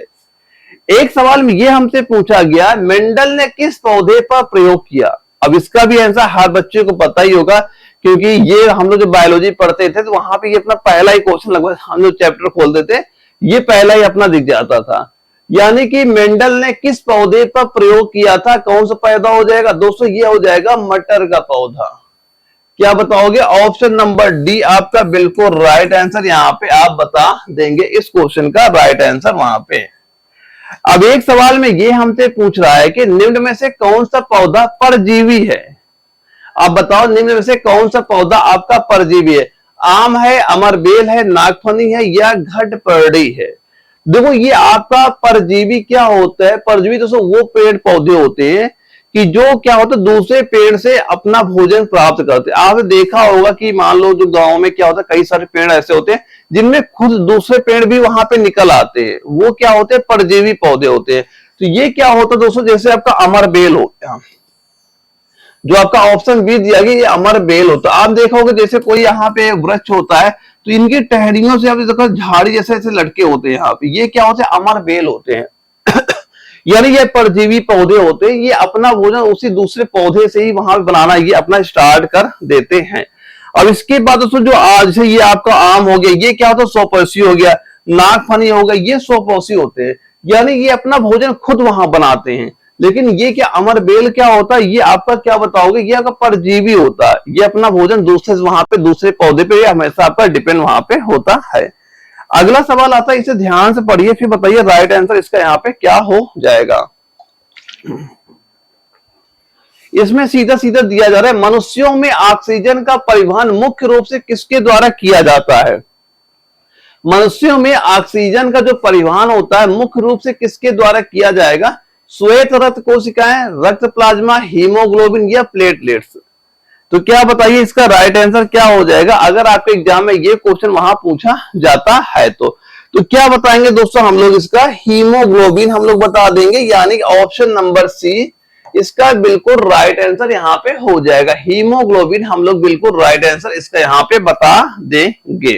Speaker 1: एक सवाल में ये हमसे पूछा गया मेंडल ने किस पौधे पर प्रयोग किया। अब इसका भी आंसर हर बच्चे को पता ही होगा, क्योंकि ये हम लोग जब बायोलॉजी पढ़ते थे तो वहां पे ये अपना पहला ही क्वेश्चन लगभग हम लोग चैप्टर खोलते थे, ये पहला ही अपना दिख जाता था। यानी कि मेंडल ने किस पौधे पर प्रयोग किया था, कौन सा पैदा हो जाएगा दोस्तों, ये हो जाएगा मटर का पौधा। क्या बताओगे, ऑप्शन नंबर डी आपका बिल्कुल राइट आंसर यहाँ पे आप बता देंगे इस क्वेश्चन का राइट आंसर वहां पे। अब एक सवाल में ये हमसे पूछ रहा है कि निम्न में से कौन सा पौधा परजीवी है। आप बताओ निम्न में से कौन सा पौधा आपका परजीवी है, आम है, अमरबेल है, नागफनी है, या घटपर्णी है। देखो ये आपका परजीवी क्या होता है, परजीवी दोस्तों वो पेड़ पौधे होते हैं कि जो क्या होता है दूसरे पेड़ से अपना भोजन प्राप्त करते हैं। आपने देखा होगा कि मान लो जो गांव में क्या होता है, कई सारे पेड़ ऐसे होते हैं जिनमें खुद दूसरे पेड़ भी वहां पे निकल आते हैं, वो क्या होते हैं, परजीवी पौधे होते हैं। तो ये क्या होता है दोस्तों, जैसे आपका अमरबेल हो गया, जो आपका ऑप्शन बी दिया गया, ये अमरबेल होता है। आप देखोगे जैसे कोई यहाँ पे वृक्ष होता है तो इनकी टहनियों से आप देखो झाड़ी जैसे ऐसे लटके होते हैं यहाँ पे, ये क्या होते हैं, अमरबेल होते हैं। यानी ये परजीवी पौधे होते हैं, ये अपना भोजन उसी दूसरे पौधे से ही वहां बनाना ये अपना स्टार्ट कर देते हैं। अब इसके बाद दोस्तों जो आज से ये आपका आम हो गया, ये क्या होता है, सोपोसी हो गया, नागफनी हो गया, ये सोपोसी होते हैं, यानी ये अपना भोजन खुद वहां बनाते हैं। लेकिन ये क्या अमरबेल क्या होता है, ये आपका क्या बताओगे, ये आपका परजीवी होता है, ये अपना भोजन दूसरे वहां पे दूसरे पौधे पे हमेशा आपका डिपेंड वहां पे होता है। अगला सवाल आता है, इसे ध्यान से पढ़िए फिर बताइए राइट आंसर इसका यहाँ पे क्या हो जाएगा। इसमें सीधा सीधा दिया जा रहा है मनुष्यों में ऑक्सीजन का परिवहन मुख्य रूप से किसके द्वारा किया जाता है। मनुष्यों में ऑक्सीजन का जो परिवहन होता है मुख्य रूप से किसके द्वारा किया जाएगा? श्वेत रक्त कोशिकाएं, रक्त प्लाज्मा, हीमोग्लोबिन या प्लेटलेट्स। तो क्या बताइए इसका राइट आंसर क्या हो जाएगा अगर आपके एग्जाम में ये क्वेश्चन वहां पूछा जाता है तो क्या बताएंगे दोस्तों हम लोग? इसका हीमोग्लोबिन हम लोग बता देंगे, यानी ऑप्शन नंबर सी इसका बिल्कुल राइट आंसर यहाँ पे हो जाएगा। हीमोग्लोबिन हम लोग बिल्कुल राइट आंसर इसका यहाँ पे बता देंगे।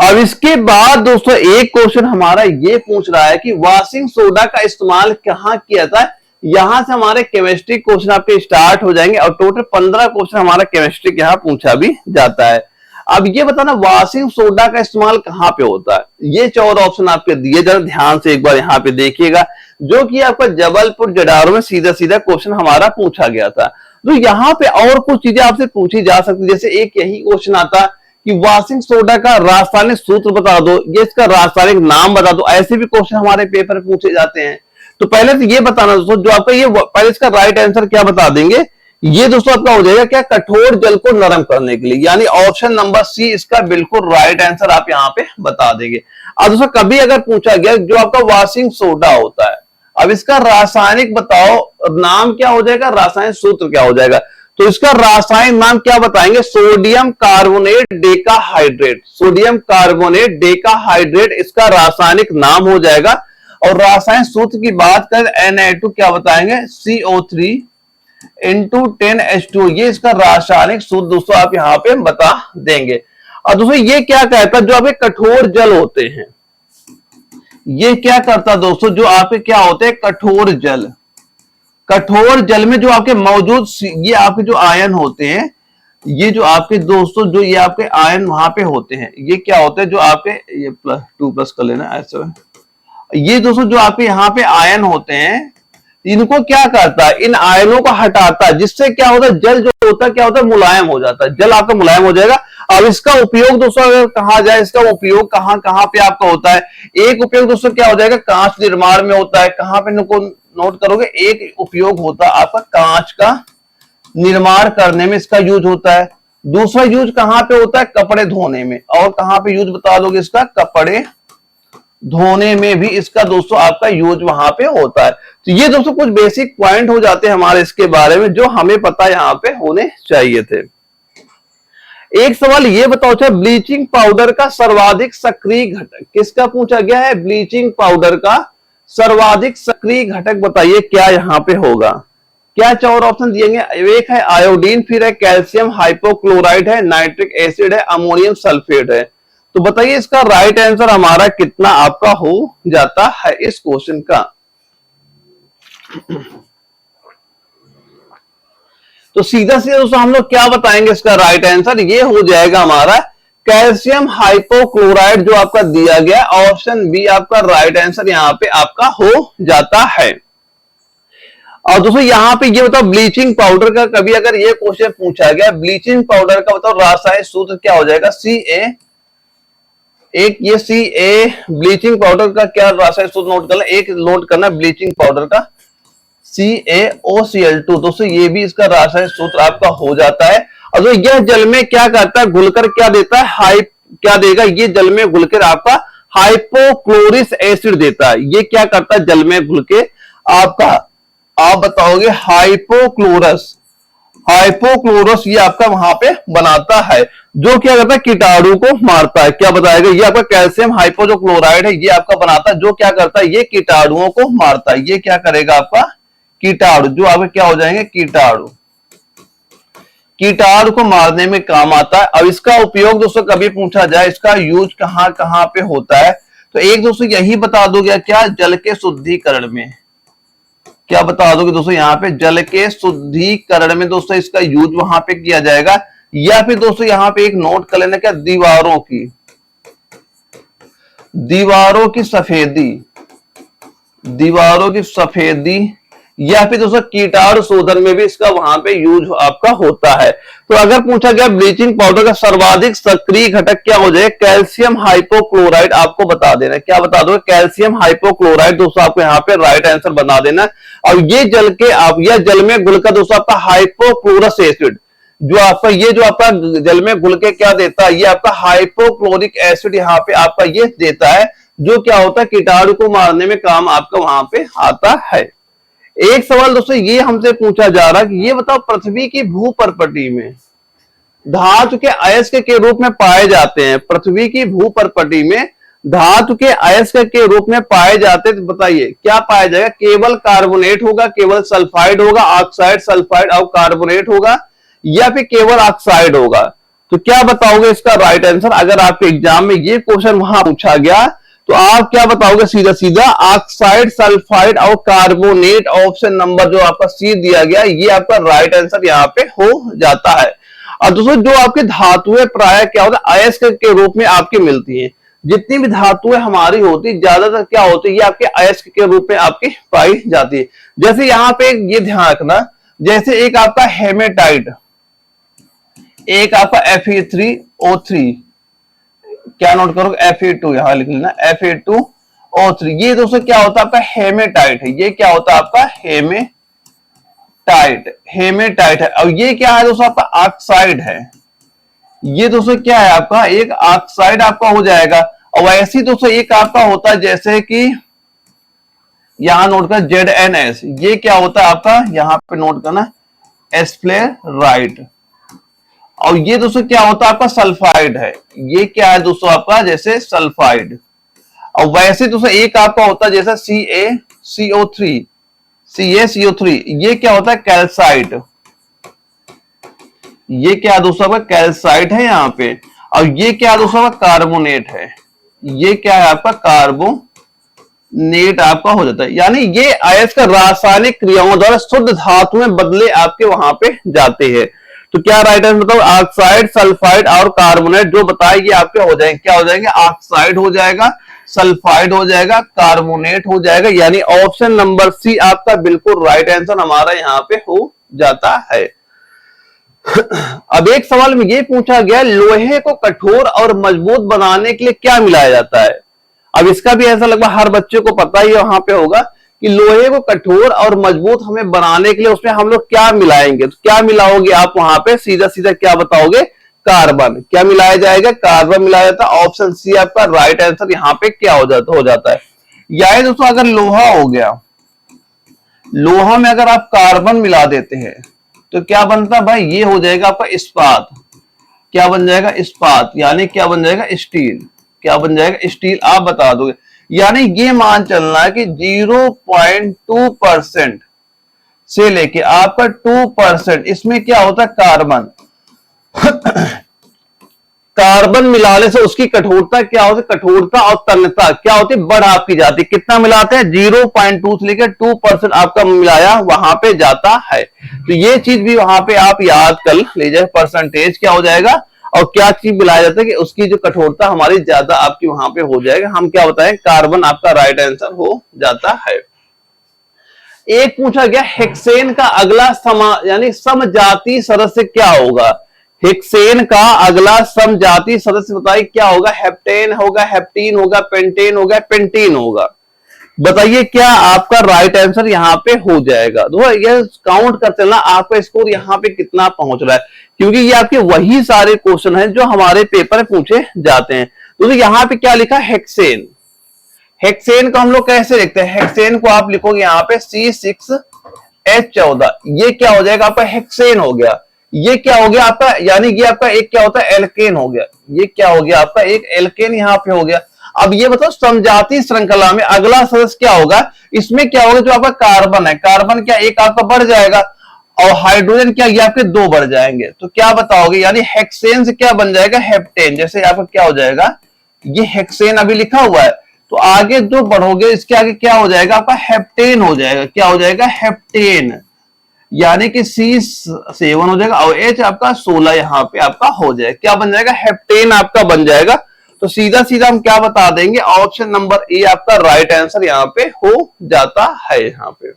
Speaker 1: अब इसके बाद दोस्तों एक क्वेश्चन हमारा ये पूछ रहा है कि वॉशिंग सोडा का इस्तेमाल कहाँ किया था। यहां से हमारे केमिस्ट्री क्वेश्चन आपके स्टार्ट हो जाएंगे और टोटल 15 क्वेश्चन हमारा केमिस्ट्री के यहाँ पूछा भी जाता है। अब ये बताना वॉशिंग सोडा का इस्तेमाल कहाँ पे होता है। ये 14 ऑप्शन आपके दिए, जरा ध्यान से एक बार यहाँ पे देखिएगा, जो कि आपका जबलपुर जडारू में सीधा सीधा क्वेश्चन हमारा पूछा गया था। तो यहाँ पे और कुछ चीजें आपसे पूछी जा सकती, जैसे एक यही क्वेश्चन आता कि वॉशिंग सोडा का रासायनिक सूत्र बता दो, ये इसका रासायनिक नाम बता दो। ऐसे भी क्वेश्चन हमारे पेपर में पूछे जाते हैं। तो पहले तो ये बताना दोस्तों, जो आपका ये पहले इसका राइट आंसर क्या बता देंगे, ये दोस्तों आपका हो जाएगा क्या? कठोर जल को नरम करने के लिए, यानी ऑप्शन नंबर सी इसका बिल्कुल राइट आंसर आप यहाँ पे बता देंगे। अब दोस्तों कभी अगर पूछा गया जो आपका वॉशिंग सोडा होता है, अब इसका रासायनिक बताओ, नाम क्या हो जाएगा, रासायनिक सूत्र क्या हो जाएगा? तो इसका रासायनिक नाम क्या बताएंगे? Sodium carbonate decahydrate. Sodium carbonate decahydrate इसका रासायनिक नाम हो जाएगा। और रासायनिक सूत्र की बात करें Na2 क्या बताएंगे? CO3 into 10H2, ये इसका रासायनिक सूत्र दोस्तों आप यहाँ पे बता देंगे। और दोस्तों ये क्या कहता है, जो आपके कठोर जल होते हैं, ये क्या करता दोस्तों, जो आपके क्या होते हैं कठोर जल, कठोर जल में जो आपके मौजूद ये आपके जो आयन होते हैं, ये जो आपके दोस्तों जो ये आपके आयन वहां पे होते हैं, ये क्या होते हैं जो आपके ये +2+ कर लेना ऐसा, ये दोस्तों जो आपके यहाँ पे आयन होते हैं, इनको क्या करता है, इन आयनों को हटाता है, जिससे क्या होता है जल जो होता है क्या होता है मुलायम हो जाता है, जल आपका मुलायम हो जाएगा। अब इसका उपयोग दोस्तों अगर कहा जाए, इसका उपयोग कहाँ कहाँ पे आपका होता है? एक उपयोग दोस्तों क्या हो जाएगा, कांच निर्माण में होता है। कहां पे नोट करोगे, एक उपयोग होता है आपका कांच का निर्माण करने में इसका यूज होता है। दूसरा यूज कहां पे होता है? कपड़े धोने में। और कहां पे यूज बता दोगे इसका? कपड़े धोने में भी इसका दोस्तों आपका यूज वहां पे होता है। तो ये दोस्तों कुछ बेसिक पॉइंट हो जाते हैं हमारे इसके बारे में, जो हमें पता यहाँ पे होने चाहिए थे। एक सवाल ये बताओ, अच्छा ब्लीचिंग पाउडर का सर्वाधिक सक्रिय घटक किसका पूछा गया है? ब्लीचिंग पाउडर का सर्वाधिक सक्रिय घटक बताइए क्या यहाँ पे होगा? क्या 4 ऑप्शन दिएंगे? एक है आयोडीन, फिर है कैल्शियम हाइपोक्लोराइड है, नाइट्रिक एसिड है, अमोनियम सल्फेट है। तो बताइए इसका राइट आंसर हमारा कितना आपका हो जाता है इस क्वेश्चन का? तो सीधा सीधा दोस्तों हम लोग क्या बताएंगे इसका राइट आंसर? ये हो जाएगा हमारा कैल्शियम हाइपोक्लोराइड, जो आपका दिया गया ऑप्शन बी आपका राइट आंसर यहाँ पे आपका हो जाता है। और दोस्तों यहाँ पे ये बताओ ब्लीचिंग पाउडर का कभी अगर ये क्वेश्चन पूछा गया, ब्लीचिंग पाउडर का बताओ रासायनिक सूत्र क्या हो जाएगा? Ca, एक ये Ca ब्लीचिंग पाउडर का क्या रासायनिक सूत्र नोट करना, एक नोट करना ब्लीचिंग पाउडर का CaOCl2। दोस्तों ये भी इसका रासायनिक सूत्र आपका हो जाता है। और यह जल में क्या करता है, घुलकर क्या देता है, क्या देगा, ये जल में घुलकर आपका हाइपोक्लोरिक एसिड देता है। ये क्या करता है, जल में घुल के आपका, आप बताओगे हाइपोक्लोरस, हाइपोक्लोरस ये आपका वहां पे बनाता है, जो क्या करता है कीटाणु को मारता है। क्या बताएगा? ये आपका कैल्शियम हाइपो जो क्लोराइड है ये आपका बनाता है, जो क्या करता है, ये कीटाणुओं को मारता है। ये क्या करेगा आपका कीटाणु, जो आपके क्या हो जाएंगे कीटाणु, कीटाणु को मारने में काम आता है। अब इसका उपयोग दोस्तों कभी पूछा जाए, इसका यूज कहां कहां पे होता है, तो एक दोस्तों यही बता दोगे क्या, जल के शुद्धिकरण में। क्या बता दोगे दोस्तों यहाँ पे, जल के शुद्धिकरण में दोस्तों इसका यूज वहां पे किया जाएगा। या फिर दोस्तों यहाँ पे एक नोट कर लेना, क्या दीवारों की सफेदी, दीवारों की सफेदी, या फिर दोस्तों कीटाणु शोधन में भी इसका वहां पे यूज आपका होता है। तो अगर पूछा गया ब्लीचिंग पाउडर का सर्वाधिक सक्रिय घटक क्या हो जाए, कैल्शियम हाइपोक्लोराइड आपको बता देना। क्या बता दो, कैल्शियम हाइपोक्लोराइड दोस्तों आपको यहाँ पे राइट आंसर बना देना। और ये जल के आप, यह जल में घुलकर दोस्तों आपका हाइपोक्लोरस एसिड, जो आपका ये जो आपका जल में घुल के क्या देता है, ये आपका हाइपोक्लोरिक एसिड यहाँ पे आपका ये देता है, जो क्या होता है कीटाणु को मारने में काम आपका वहां पे आता है। एक सवाल दोस्तों ये हमसे पूछा जा रहा है कि ये बताओ पृथ्वी की भू परपटी में धातु के अयस्क के रूप में पाए जाते हैं, पृथ्वी की भू परपटी में धातु के अयस्क के रूप में पाए जाते हैं, तो बताइए क्या पाया जाएगा? केवल कार्बोनेट होगा, केवल सल्फाइड होगा, ऑक्साइड सल्फाइड और कार्बोनेट होगा, या फिर केवल ऑक्साइड होगा? तो क्या बताओगे इसका राइट आंसर? अगर आपके एग्जाम में ये क्वेश्चन वहां पूछा गया तो आप क्या बताओगे? सीधा सीधा ऑक्साइड सल्फाइड और कार्बोनेट, ऑप्शन नंबर जो आपका सी दिया गया, ये आपका राइट आंसर यहाँ पे हो जाता है। और दोस्तों जो आपकी धातुएं प्राय क्या होता है अयस्क के रूप में आपकी मिलती हैं, जितनी भी धातुएं हमारी होती ज्यादातर क्या होती है, ये आपके अयस्क के रूप में आपकी पाई जाती है। जैसे यहाँ पे ये ध्यान रखना, जैसे एक आपका हेमेटाइट, एक आपका Fe3O3, क्या नोट करो Fe2 यहां लिख लेना, Fe2O3, ये दोस्तों क्या होता है आपका हेमेटाइट है, ये क्या होता है आपका हेमेटाइट है। और ये क्या है दोस्तों आपका ऑक्साइड है, ये दोस्तों क्या है आपका एक ऑक्साइड आपका हो जाएगा। और वैसे दोस्तों एक आपका होता है जैसे कि यहां नोट कर ZnS, ये क्या होता है आपका यहां पे नोट करना एस्फ्लेराइट। और ये दोस्तों क्या होता है आपका सल्फाइड है, ये क्या है दोस्तों आपका जैसे सल्फाइड। और वैसे दोस्तों एक आपका होता है जैसे CaCO3, ये क्या होता है कैल्साइट, ये क्या दोस्तों आपका कैल्साइट है यहाँ पे। और ये क्या दोस्तों आपका कार्बोनेट है, ये क्या है आपका कार्बोनेट आपका हो जाता है। यानी ये अयस्क रासायनिक क्रियाओं द्वारा शुद्ध धातु में बदले आपके वहां पे जाते हैं। तो क्या राइट आंसर बताओ? ऑक्साइड सल्फाइड और कार्बोनेट जो बताएगी आपके हो जाएंगे, क्या हो जाएंगे? ऑक्साइड हो जाएगा, सल्फाइड हो जाएगा, कार्बोनेट हो जाएगा। यानी ऑप्शन नंबर सी आपका बिल्कुल राइट आंसर हमारा यहाँ पे हो जाता है। अब एक सवाल में ये पूछा गया लोहे को कठोर और मजबूत बनाने के लिए क्या मिलाया जाता है? अब इसका भी ऐसा लगभग हर बच्चे को पता ही वहां पे होगा कि लोहे को कठोर और मजबूत हमें बनाने के लिए उसमें हम लोग क्या मिलाएंगे। तो क्या मिलाओगे आप वहां पे? सीधा सीधा क्या बताओगे? कार्बन। क्या मिलाया जाएगा? कार्बन मिलाया जाता है। ऑप्शन सी आपका राइट आंसर यहाँ पे क्या हो जाता है। या दोस्तों अगर लोहा हो गया, लोहा में अगर आप कार्बन मिला देते हैं तो क्या बनता है भाई? ये हो जाएगा आपका इस्पात। क्या बन जाएगा? इस्पात। यानी क्या बन जाएगा? स्टील। क्या बन जाएगा? स्टील। आप बता दोगे। यानी ये मान चलना है कि 0.2% से लेके आपका 2% इसमें क्या होता है? कार्बन। कार्बन मिलाने से उसकी कठोरता क्या होती है? कठोरता और तन्यता क्या होती है? बढ़ आपकी जाती है। कितना मिलाते हैं? 0.2 से लेकर 2% आपका मिलाया वहां पे जाता है। तो ये चीज भी वहां पे आप याद कर लीजिए। परसेंटेज क्या हो जाएगा और क्या चीज मिलाया जाता है कि उसकी जो कठोरता हमारी ज्यादा आपकी वहां पे हो जाएगा। हम क्या बताएं? कार्बन आपका राइट आंसर हो जाता है। एक पूछा गया हेक्सेन का अगला यानी समजातीय सदस्य क्या होगा? हेक्सेन का अगला समजातीय सदस्य बताइए क्या होगा? हेप्टेन होगा, हेप्टीन होगा, पेंटेन होगा, पेंटीन होगा। बताइए क्या आपका राइट आंसर यहाँ पे हो जाएगा। तो ये काउंट कर चलना आपका स्कोर यहाँ पे कितना पहुंच रहा है, क्योंकि ये आपके वही सारे क्वेश्चन हैं जो हमारे पेपर में पूछे जाते हैं। तो यहाँ पे क्या लिखा? हेक्सेन। हेक्सेन को हम लोग कैसे लिखते हैं? हेक्सेन को आप लिखोगे यहाँ पे C6H14, ये क्या हो जाएगा आपका? हेक्सेन हो गया। ये क्या हो गया आपका? यानी ये आपका एक क्या होता है? एल्केन हो गया। ये क्या हो गया आपका? एक एल्केन यहाँ पे हो गया। अब ये बताओ समजातीय श्रृंखला में अगला सदस्य क्या होगा? इसमें क्या होगा? जो आपका कार्बन है, कार्बन क्या एक आपका बढ़ जाएगा और हाइड्रोजन क्या ये आपके 2 बढ़ जाएंगे। तो क्या बताओगे? यानी हेक्सेन से क्या बन जाएगा? हेप्टेन। जैसे आपका क्या हो जाएगा? ये हेक्सेन अभी लिखा हुआ है, तो आगे जो बढ़ोगे इसके आगे क्या हो जाएगा? आपका हेप्टेन हो जाएगा। क्या हो जाएगा? हेप्टेन। यानी कि C7 हो जाएगा और H आपका 16 यहाँ पे आपका हो जाएगा। क्या बन जाएगा? हेप्टेन आपका बन जाएगा। तो सीधा सीधा हम क्या बता देंगे? ऑप्शन नंबर ए आपका राइट आंसर यहाँ पे हो जाता है। यहाँ पे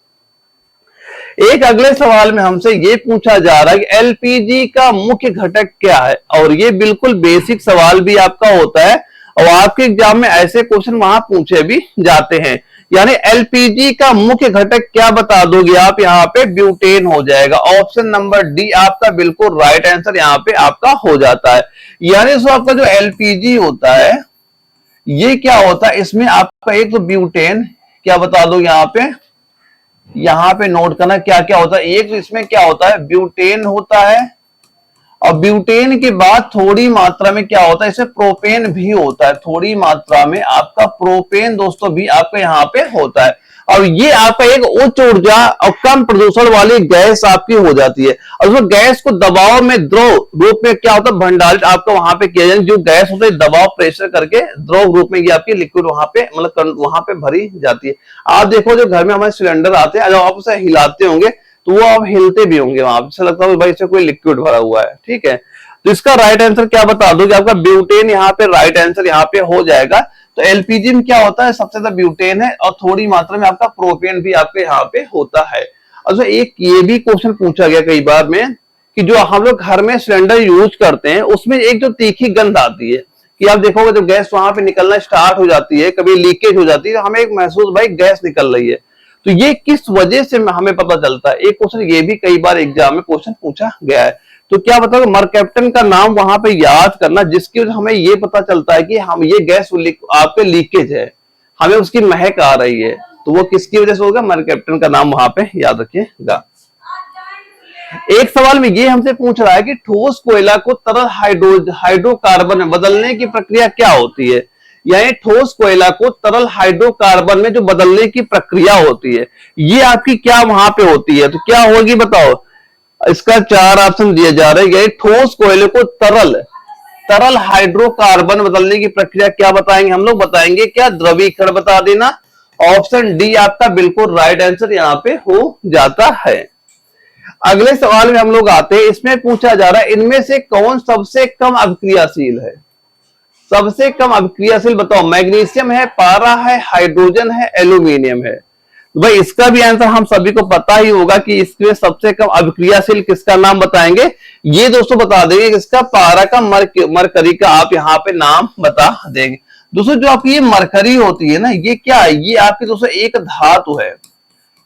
Speaker 1: एक अगले सवाल में हमसे ये पूछा जा रहा है कि एलपीजी का मुख्य घटक क्या है, और ये बिल्कुल बेसिक सवाल भी आपका होता है और आपके एग्जाम में ऐसे क्वेश्चन वहां पूछे भी जाते हैं यानी एलपीजी का मुख्य घटक क्या बता दोगे आप, यहाँ पे ब्यूटेन हो जाएगा। ऑप्शन नंबर डी आपका बिल्कुल राइट आंसर यहाँ पे आपका हो जाता है। यानी दोस्तों आपका जो एलपीजी होता है ये क्या होता है, इसमें आपका एक तो ब्यूटेन क्या बता दो यहाँ पे नोट करना क्या क्या होता है। एक तो इसमें क्या होता है, ब्यूटेन होता है, और ब्यूटेन के बाद थोड़ी मात्रा में क्या होता है, इसमें प्रोपेन भी होता है। थोड़ी मात्रा में आपका प्रोपेन दोस्तों भी आपका यहाँ पे होता है। और ये आपका एक उच्च ऊर्जा और कम प्रदूषण वाली गैस आपकी हो जाती है। और उस गैस को दबाव में द्रव रूप में क्या होता है भंडारित आपका वहां पे किया जाए। जो गैस होता है दबाव प्रेशर करके द्रव रूप में ये आपकी लिक्विड वहां पे मतलब वहां पे भरी जाती है। आप देखो जो घर में हमारे सिलेंडर आते हैं, जब आप उसे हिलाते होंगे तो वो आप हिलते भी होंगे, वहां पे लगता है भाई इसमें कोई लिक्विड भरा हुआ है। ठीक है, तो इसका राइट आंसर क्या बता दो कि आपका ब्यूटेन यहाँ पे राइट आंसर यहाँ पे हो जाएगा। तो एलपीजी में क्या होता है, सबसे ज्यादा ब्यूटेन है और थोड़ी मात्रा में आपका प्रोपेन भी आपके यहाँ पे होता है। और एक ये भी क्वेश्चन पूछा गया कई बार में कि जो हम लोग घर में सिलेंडर यूज करते हैं उसमें एक जो तीखी गंध आती है कि आप देखोगे जब गैस वहां पे निकलना स्टार्ट हो जाती है, कभी लीकेज हो जाती है, तो हमें एक महसूस भाई गैस निकल रही है। तो ये किस वजह से हमें पता चलता है, एक क्वेश्चन ये भी कई बार एग्जाम में क्वेश्चन पूछा गया है। तो क्या बताओ मरकैप्टन का नाम वहां पे याद करना जिसकी वजह हमें ये पता चलता है कि हम ये गैस आपके लीकेज है, हमें उसकी महक आ रही है, तो वो किसकी वजह से होगा, मरकैप्टन का नाम वहां पे याद रखिएगा। एक सवाल में ये हमसे पूछ रहा है कि ठोस कोयला को तरल हाइड्रोकार्बन में बदलने की प्रक्रिया क्या होती है। यानी ठोस कोयला को तरल हाइड्रोकार्बन में जो बदलने की प्रक्रिया होती है ये आपकी क्या वहां पे होती है, तो क्या होगी बताओ। इसका 4 ऑप्शन दिए जा रहे हैं। ठोस कोयले को तरल हाइड्रोकार्बन बदलने की प्रक्रिया क्या बताएंगे हम लोग, बताएंगे क्या द्रवीकरण बता देना। ऑप्शन डी आपका बिल्कुल राइट आंसर यहाँ पे हो जाता है। अगले सवाल में हम लोग आते हैं, इसमें पूछा जा रहा है इनमें से कौन सबसे कम अभिक्रियाशील है। सबसे कम अभिक्रियाशील बताओ, मैग्नीशियम है, पारा है, हाइड्रोजन है, एल्यूमिनियम है। भाई इसका भी आंसर हम सभी को पता ही होगा कि इसमें सबसे कम अभिक्रियाशील किसका नाम बताएंगे, ये दोस्तों बता देंगे किसका, पारा का मरकरी का आप यहाँ पे नाम बता देंगे। दोस्तों जो आपकी ये मरकरी होती है ना, ये क्या है, ये आपकी दोस्तों एक धातु है।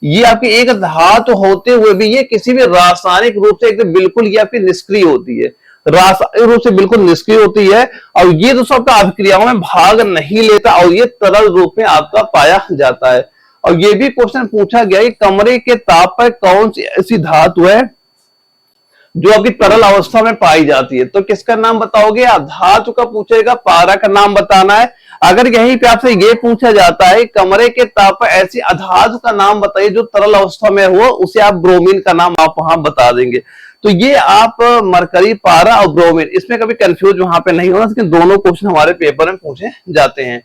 Speaker 1: ये आपकी एक धातु होते हुए भी ये किसी भी रासायनिक रूप से एकदम बिल्कुल ये आपकी निष्क्रिय होती है, रासायनिक रूप से बिल्कुल निष्क्रिय होती है। और ये दोस्तों आपका अभिक्रियाओं में भाग नहीं लेता और ये तरल रूप में आपका पाया जाता है। और ये भी क्वेश्चन पूछा गया कि कमरे के ताप पर कौन सी ऐसी धातु है जो आपकी तरल अवस्था में पाई जाती है, तो किसका नाम बताओगे आप, धातु का पूछेगा, पारा का नाम बताना है। अगर यहीं पे आपसे ये पूछा जाता है कमरे के ताप पर ऐसी अधातु का नाम बताइए जो तरल अवस्था में हो, उसे आप ब्रोमीन का नाम आप वहां बता देंगे। तो ये आप मरकरी, पारा और ब्रोमीन, इसमें कभी कंफ्यूज वहां पे नहीं होना, लेकिन दोनों क्वेश्चन हमारे पेपर में पूछे जाते हैं।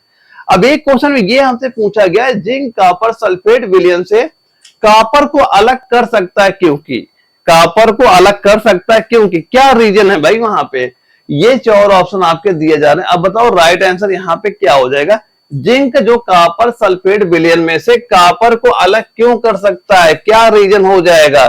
Speaker 1: अब एक क्वेश्चन में ये हमसे पूछा गया है जिंक कॉपर सल्फेट विलयन से कॉपर को अलग कर सकता है क्योंकि, कॉपर को अलग कर सकता है क्योंकि, क्या रीजन है भाई वहां पे, ये 4 ऑप्शन आपके दिए जा रहे हैं। अब बताओ राइट आंसर यहाँ पे क्या हो जाएगा, जिंक जो कॉपर सल्फेट विलयन में से कॉपर को अलग क्यों कर सकता है, क्या रीजन हो जाएगा।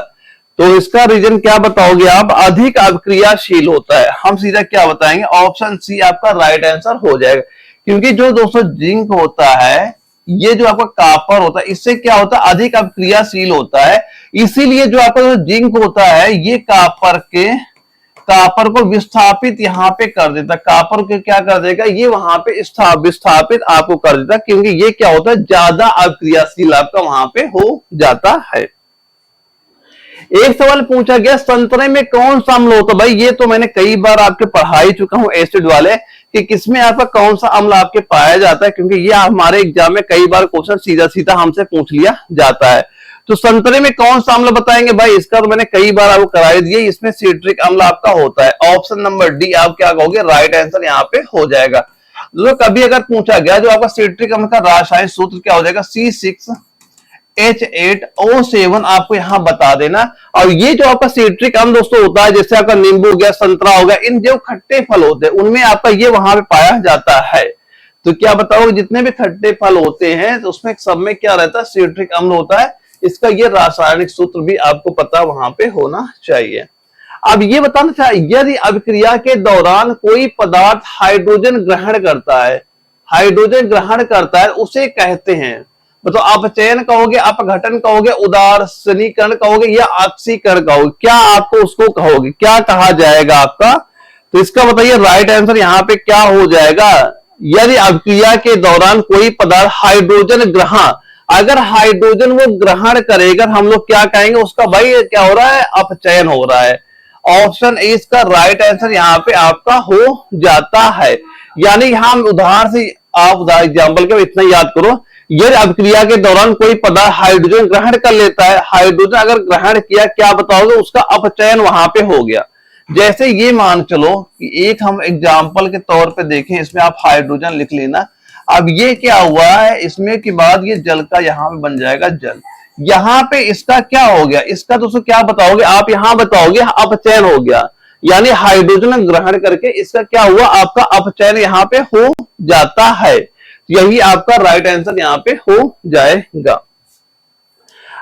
Speaker 1: तो इसका रीजन क्या बताओगे आप, अधिक अभिक्रियाशील होता है। हम सीधा क्या बताएंगे, ऑप्शन सी आपका राइट आंसर हो जाएगा। क्योंकि जो दोस्तों जिंक होता है, ये जो आपका कॉपर होता है, इससे क्या होता है, अधिक अभिक्रियाशील होता है। इसीलिए जो आपका जो जिंक होता है ये कॉपर को विस्थापित यहाँ पे कर देता है, कॉपर को क्या कर देगा, ये वहां पे विस्थापित आपको कर देता है, क्योंकि ये क्या होता है, ज्यादा अभिक्रियाशील आपका वहां पे हो जाता है। एक सवाल पूछा गया संतरे में कौन सा अम्ल होता है। भाई ये तो मैंने कई बार आपके पढ़ा ही चुका हूं एसिड वाले, कि किसमें आपका कौन सा अम्ल आपके पाया जाता है, क्योंकि ये हमारे एग्जाम में कई बार क्वेश्चन सीधा सीधा हमसे पूछ लिया जाता है। तो संतरे में कौन सा अम्ल बताएंगे, भाई इसका तो मैंने कई बार आपको कराई दिया, इसमें सिट्रिक अम्ल आपका होता है। ऑप्शन नंबर डी आप क्या कहोगे, राइट आंसर यहाँ पे हो जाएगा। तो कभी अगर पूछा गया जो आपका सिट्रिक अम्ल का रासायनिक सूत्र क्या हो जाएगा, C6H8O7 आपको यहां बता देना। और ये जो आपका सिट्रिक अम्ल दोस्तों होता है, जैसे आपका नींबू हो गया, संतरा हो गया, इन जो खट्टे फल होते हैं उनमें आपका ये वहां पे पाया जाता है। तो क्या बताओ, जितने भी खट्टे फल होते हैं तो उसमें सब में क्या रहता है, सिट्रिक अम्ल होता है। इसका ये रासायनिक सूत्र भी आपको पता वहां पे होना चाहिए। अब ये बताना चाहिए, यदि अभिक्रिया के दौरान कोई पदार्थ हाइड्रोजन ग्रहण करता है, हाइड्रोजन ग्रहण करता है, उसे कहते हैं, मतलब अपचयन कहोगे, अपघटन कहोगे, उदासीनीकरण कहोगे या ऑक्सीकरण कहोगे, क्या आपको उसको कहोगे, क्या कहा जाएगा आपका? तो इसका बताइए राइट आंसर यहाँ पे क्या हो जाएगा? यदि अभिक्रिया के दौरान कोई पदार्थ हाइड्रोजन ग्रहण, अगर हाइड्रोजन वो ग्रहण करेगा हम लोग क्या कहेंगे उसका? भाई क्या हो रहा है? अपचयन हो रहा है। ऑप्शन ए इसका राइट आंसर यहाँ पे आपका हो जाता है। यानी यहां उदाहरण से आप एग्जाम्पल के इतना याद करो, यदि अभिक्रिया के दौरान कोई पदार्थ हाइड्रोजन ग्रहण कर लेता है, हाइड्रोजन अगर ग्रहण किया, क्या बताओगे? उसका अपचयन वहां पे हो गया। जैसे ये मान चलो कि एक हम एग्जाम्पल के तौर पे देखें, इसमें आप हाइड्रोजन लिख लेना। अब ये क्या हुआ है, इसमें के बाद ये जल का यहां पे बन जाएगा जल। यहां पे इसका क्या हो गया? इसका दोस्तों क्या बताओगे आप? यहां बताओगे अपचयन हो गया, यानी हाइड्रोजन ग्रहण करके इसका क्या हुआ? आपका अपचयन यहां पे हो जाता है। यही आपका राइट आंसर यहां पे हो जाएगा।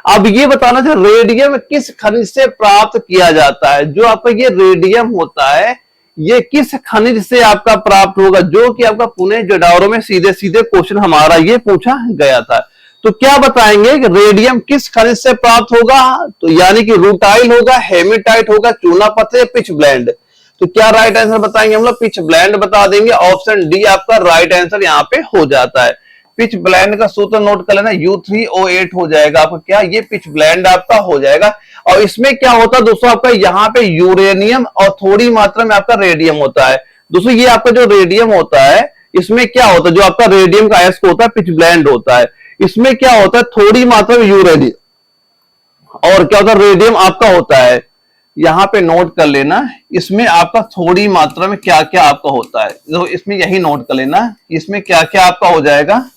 Speaker 1: अब ये बताना था रेडियम किस खनिज से प्राप्त किया जाता है? जो आपका ये रेडियम होता है ये किस खनिज से आपका प्राप्त होगा? जो कि आपका पुणे जडावरों में सीधे सीधे क्वेश्चन हमारा ये पूछा गया था। तो क्या बताएंगे कि रेडियम किस खनिज से प्राप्त होगा? तो यानी कि रूटाइल होगा, हेमेटाइट होगा, चूना पत्थर, पिच ब्लेंड। तो क्या राइट आंसर बताएंगे हम लोग? पिच ब्लेंड बता देंगे। ऑप्शन डी आपका राइट आंसर यहाँ पे हो जाता है। पिच ब्लेंड का सूत्र नोट कर लेना, U3O8 हो जाएगा आपका। क्या ये पिच ब्लेंड आपका हो जाएगा? और इसमें क्या होता है दोस्तों आपका? यहाँ पे यूरेनियम और थोड़ी मात्रा में आपका रेडियम होता है। दोस्तों ये आपका जो रेडियम होता है इसमें क्या होता है? जो आपका रेडियम का अयस्क होता है पिच ब्लेंड होता है। इसमें क्या होता है? थोड़ी मात्रा में यूरेनियम और क्या होता है? रेडियम आपका होता है। यहां पे नोट कर लेना, इसमें आपका थोड़ी मात्रा में क्या क्या आपका होता है। तो इसमें यही नोट कर लेना, इसमें क्या क्या आपका हो जाएगा।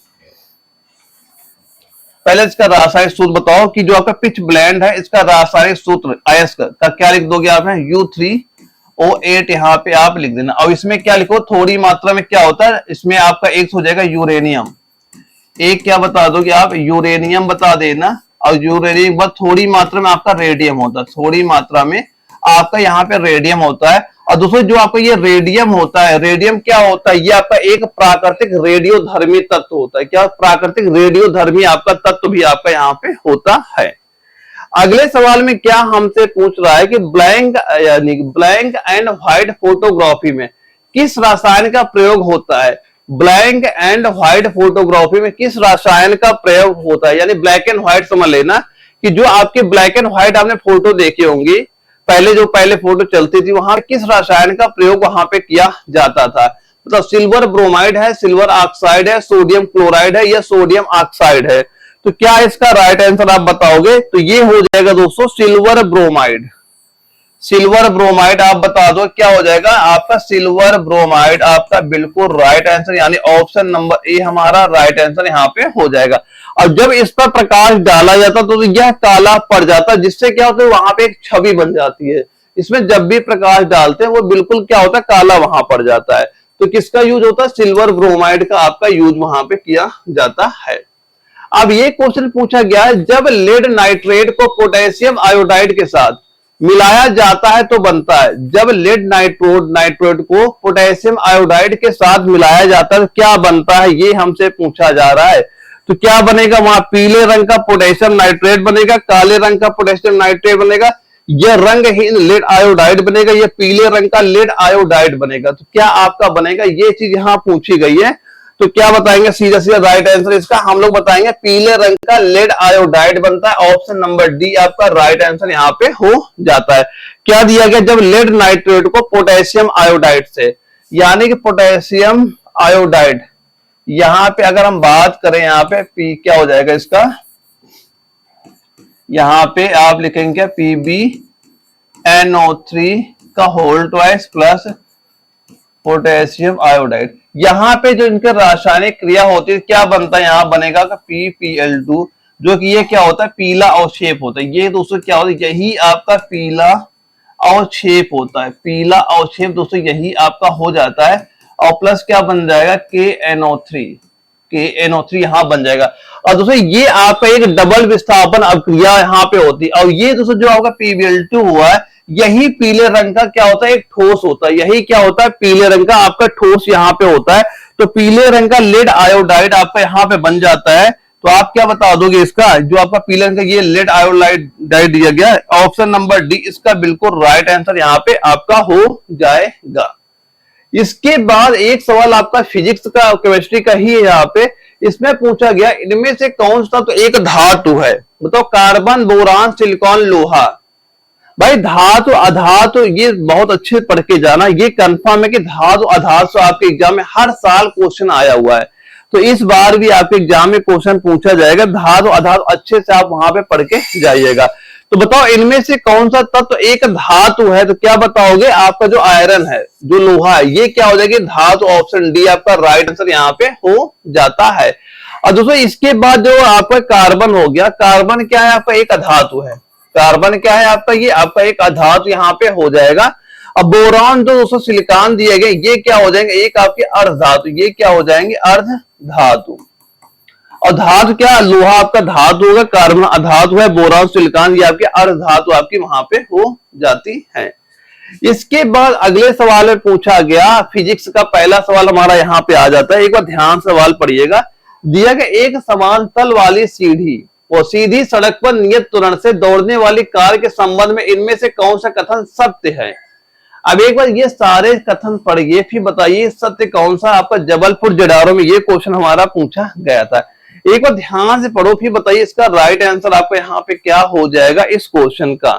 Speaker 1: पहले इसका रासायनिक सूत्र बताओ कि जो आपका पिच ब्लेंड है इसका रासायनिक सूत्र अयस्क का क्या लिख दोगे आप? U3O8 यहाँ पे आप लिख देना। और इसमें क्या लिखो? थोड़ी मात्रा में क्या होता है? इसमें आपका एक हो जाएगा यूरेनियम। एक क्या बता दोगे आप? यूरेनियम बता देना। और यूरेनियम बाद थोड़ी मात्रा में आपका रेडियम होता है। थोड़ी मात्रा में आपका यहाँ पे रेडियम होता है। और दूसरा जो आपका ये रेडियम होता है, रेडियम क्या होता है? ये आपका एक प्राकृतिक रेडियोधर्मी तत्व होता है। क्या? प्राकृतिक रेडियोधर्मी आपका तत्व भी आपका यहाँ पे होता है। अगले सवाल में क्या हमसे पूछ रहा है कि ब्लैंक यानी ब्लैंक एंड व्हाइट फोटोग्राफी में किस रसायन का प्रयोग होता है? ब्लैंक एंड व्हाइट फोटोग्राफी में किस रसायन का प्रयोग होता है? यानी ब्लैक एंड व्हाइट समझ लेना कि जो आपके ब्लैक एंड व्हाइट आपने फोटो देखे होंगे, पहले फोटो चलती थी, वहां किस रसायन का प्रयोग वहां पे किया जाता था? मतलब सिल्वर ब्रोमाइड है, सिल्वर ऑक्साइड है, सोडियम क्लोराइड है या सोडियम ऑक्साइड है? तो क्या इसका राइट आंसर आप बताओगे? तो ये हो जाएगा दोस्तों सिल्वर ब्रोमाइड। सिल्वर ब्रोमाइड आप बता दो क्या हो जाएगा आपका? सिल्वर ब्रोमाइड आपका बिल्कुल राइट आंसर, यानी ऑप्शन नंबर ए हमारा राइट आंसर यहाँ पे हो जाएगा। और जब इस पर प्रकाश डाला जाता तो यह काला पड़ जाता, जिससे क्या होता है? वहां पे एक छवि बन जाती है। इसमें जब भी प्रकाश डालते हैं वो बिल्कुल क्या होता है? काला वहां पड़ जाता है। तो किसका यूज होता है? सिल्वर ब्रोमाइड का आपका यूज वहां पे किया जाता है। अब ये क्वेश्चन पूछा गया है, जब लेड नाइट्रेट को पोटेशियम आयोडाइड के साथ मिलाया जाता है तो बनता है। जब लेड नाइट्रेट को पोटेशियम आयोडाइड के साथ मिलाया जाता है तो क्या बनता है? ये हमसे पूछा जा रहा है। तो क्या बनेगा वहां? पीले रंग का पोटेशियम नाइट्रेट बनेगा, काले रंग का पोटेशियम नाइट्रेट बनेगा, यह रंगहीन लेड आयोडाइड बनेगा, यह पीले रंग का लेड आयोडाइड बनेगा। तो क्या आपका बनेगा? ये चीज यहां पूछी गई है। तो क्या बताएंगे? सीधा सीधा राइट आंसर इसका हम लोग बताएंगे पीले रंग का लेड आयोडाइड बनता है। ऑप्शन नंबर डी आपका राइट आंसर यहाँ पे हो जाता है। क्या दिया गया? जब लेड नाइट्रेट को पोटेशियम आयोडाइड से, यानी कि पोटेशियम आयोडाइड, यहां पे अगर हम बात करें यहाँ पे पी क्या हो जाएगा इसका? यहां पे आप लिखेंगे PbNO3 का whole twice plus potassium iodide. यहां पे जो इनके रासायनिक क्रिया होती है क्या बनता है? यहां बनेगा PPL2, जो कि ये क्या होता है? पीला अवक्षेप होता है। ये दोस्तों क्या होता है? यही आपका पीला अवक्षेप होता है। पीला अवक्षेप दोस्तों यही आपका हो जाता है। और प्लस क्या बन जाएगा? KNO3 यहां बन जाएगा। और दोस्तों ये आपका एक डबल विस्थापन अभिक्रिया यहां पे होती है। और ये दोस्तों जो आपका PBL2 हुआ है यही पीले रंग का क्या होता है? एक ठोस होता है। यही क्या होता है? पीले रंग का आपका ठोस यहाँ पे होता है। तो पीले रंग का लेड आयोडाइड आपका यहाँ पे बन जाता है। तो आप क्या बता दोगे इसका, जो आपका पीले रंग का ये लेड आयोडाइड दिया गया है, ऑप्शन नंबर डी इसका बिल्कुल राइट आंसर यहाँ पे आपका हो जाएगा। इसके बाद एक सवाल आपका फिजिक्स का, केमिस्ट्री का ही है यहाँ पे। इसमें पूछा गया इनमें से कौन सा तो एक धातु है, बताओ। कार्बन, बोरान, सिलिकॉन, लोहा। भाई धातु अधातु ये बहुत अच्छे पढ़ के जाना, ये कंफर्म है कि धातु अधातु आपके एग्जाम में हर साल क्वेश्चन आया हुआ है, तो इस बार भी आपके एग्जाम में क्वेश्चन पूछा जाएगा। धातु अधातु अच्छे से आप वहां पे पढ़ के जाइएगा। तो बताओ इनमें से कौन सा तत्व एक धातु है, तो क्या बताओगे, आपका जो आयरन है, जो लोहा है, ये क्या हो जाएगी, धातु। ऑप्शन डी आपका राइट आंसर यहाँ पे हो जाता है। और दोस्तों इसके बाद जो आपका कार्बन हो गया, कार्बन क्या है आपका एक अधातु है। कार्बन क्या है आपका, ये आपका एक अधातु यहाँ पे हो जाएगा। अब बोरान जो दोस्तों सिलिकॉन दिए गए, ये क्या हो जाएंगे, एक आपके अर्ध धातु, ये क्या हो जाएंगे, अर्ध धातु। और धातु क्या, लोहा आपका धातु होगा, कार्बन अधातु है, बोरान सिलिकॉन ये आपके अर्ध धातु आपकी वहां पे हो जाती है। इसके बाद अगले सवाल में पूछा गया, फिजिक्स का पहला सवाल हमारा यहाँ पे आ जाता है। एक बार ध्यान से सवाल पढ़िएगा। दिया गया एक समान तल वाली सीढ़ी और सीधी सड़क पर नियत त्वरण से दौड़ने वाली कार के संबंध में इनमें से कौन सा कथन सत्य है। अब एक बार ये सारे कथन पढ़िए, फिर बताइए सत्य कौन सा। आपका जबलपुर जडारो में ये क्वेश्चन हमारा पूछा गया था। एक बार ध्यान से पढ़ो, फिर बताइए इसका राइट आंसर आपको यहाँ पे क्या हो जाएगा इस क्वेश्चन का।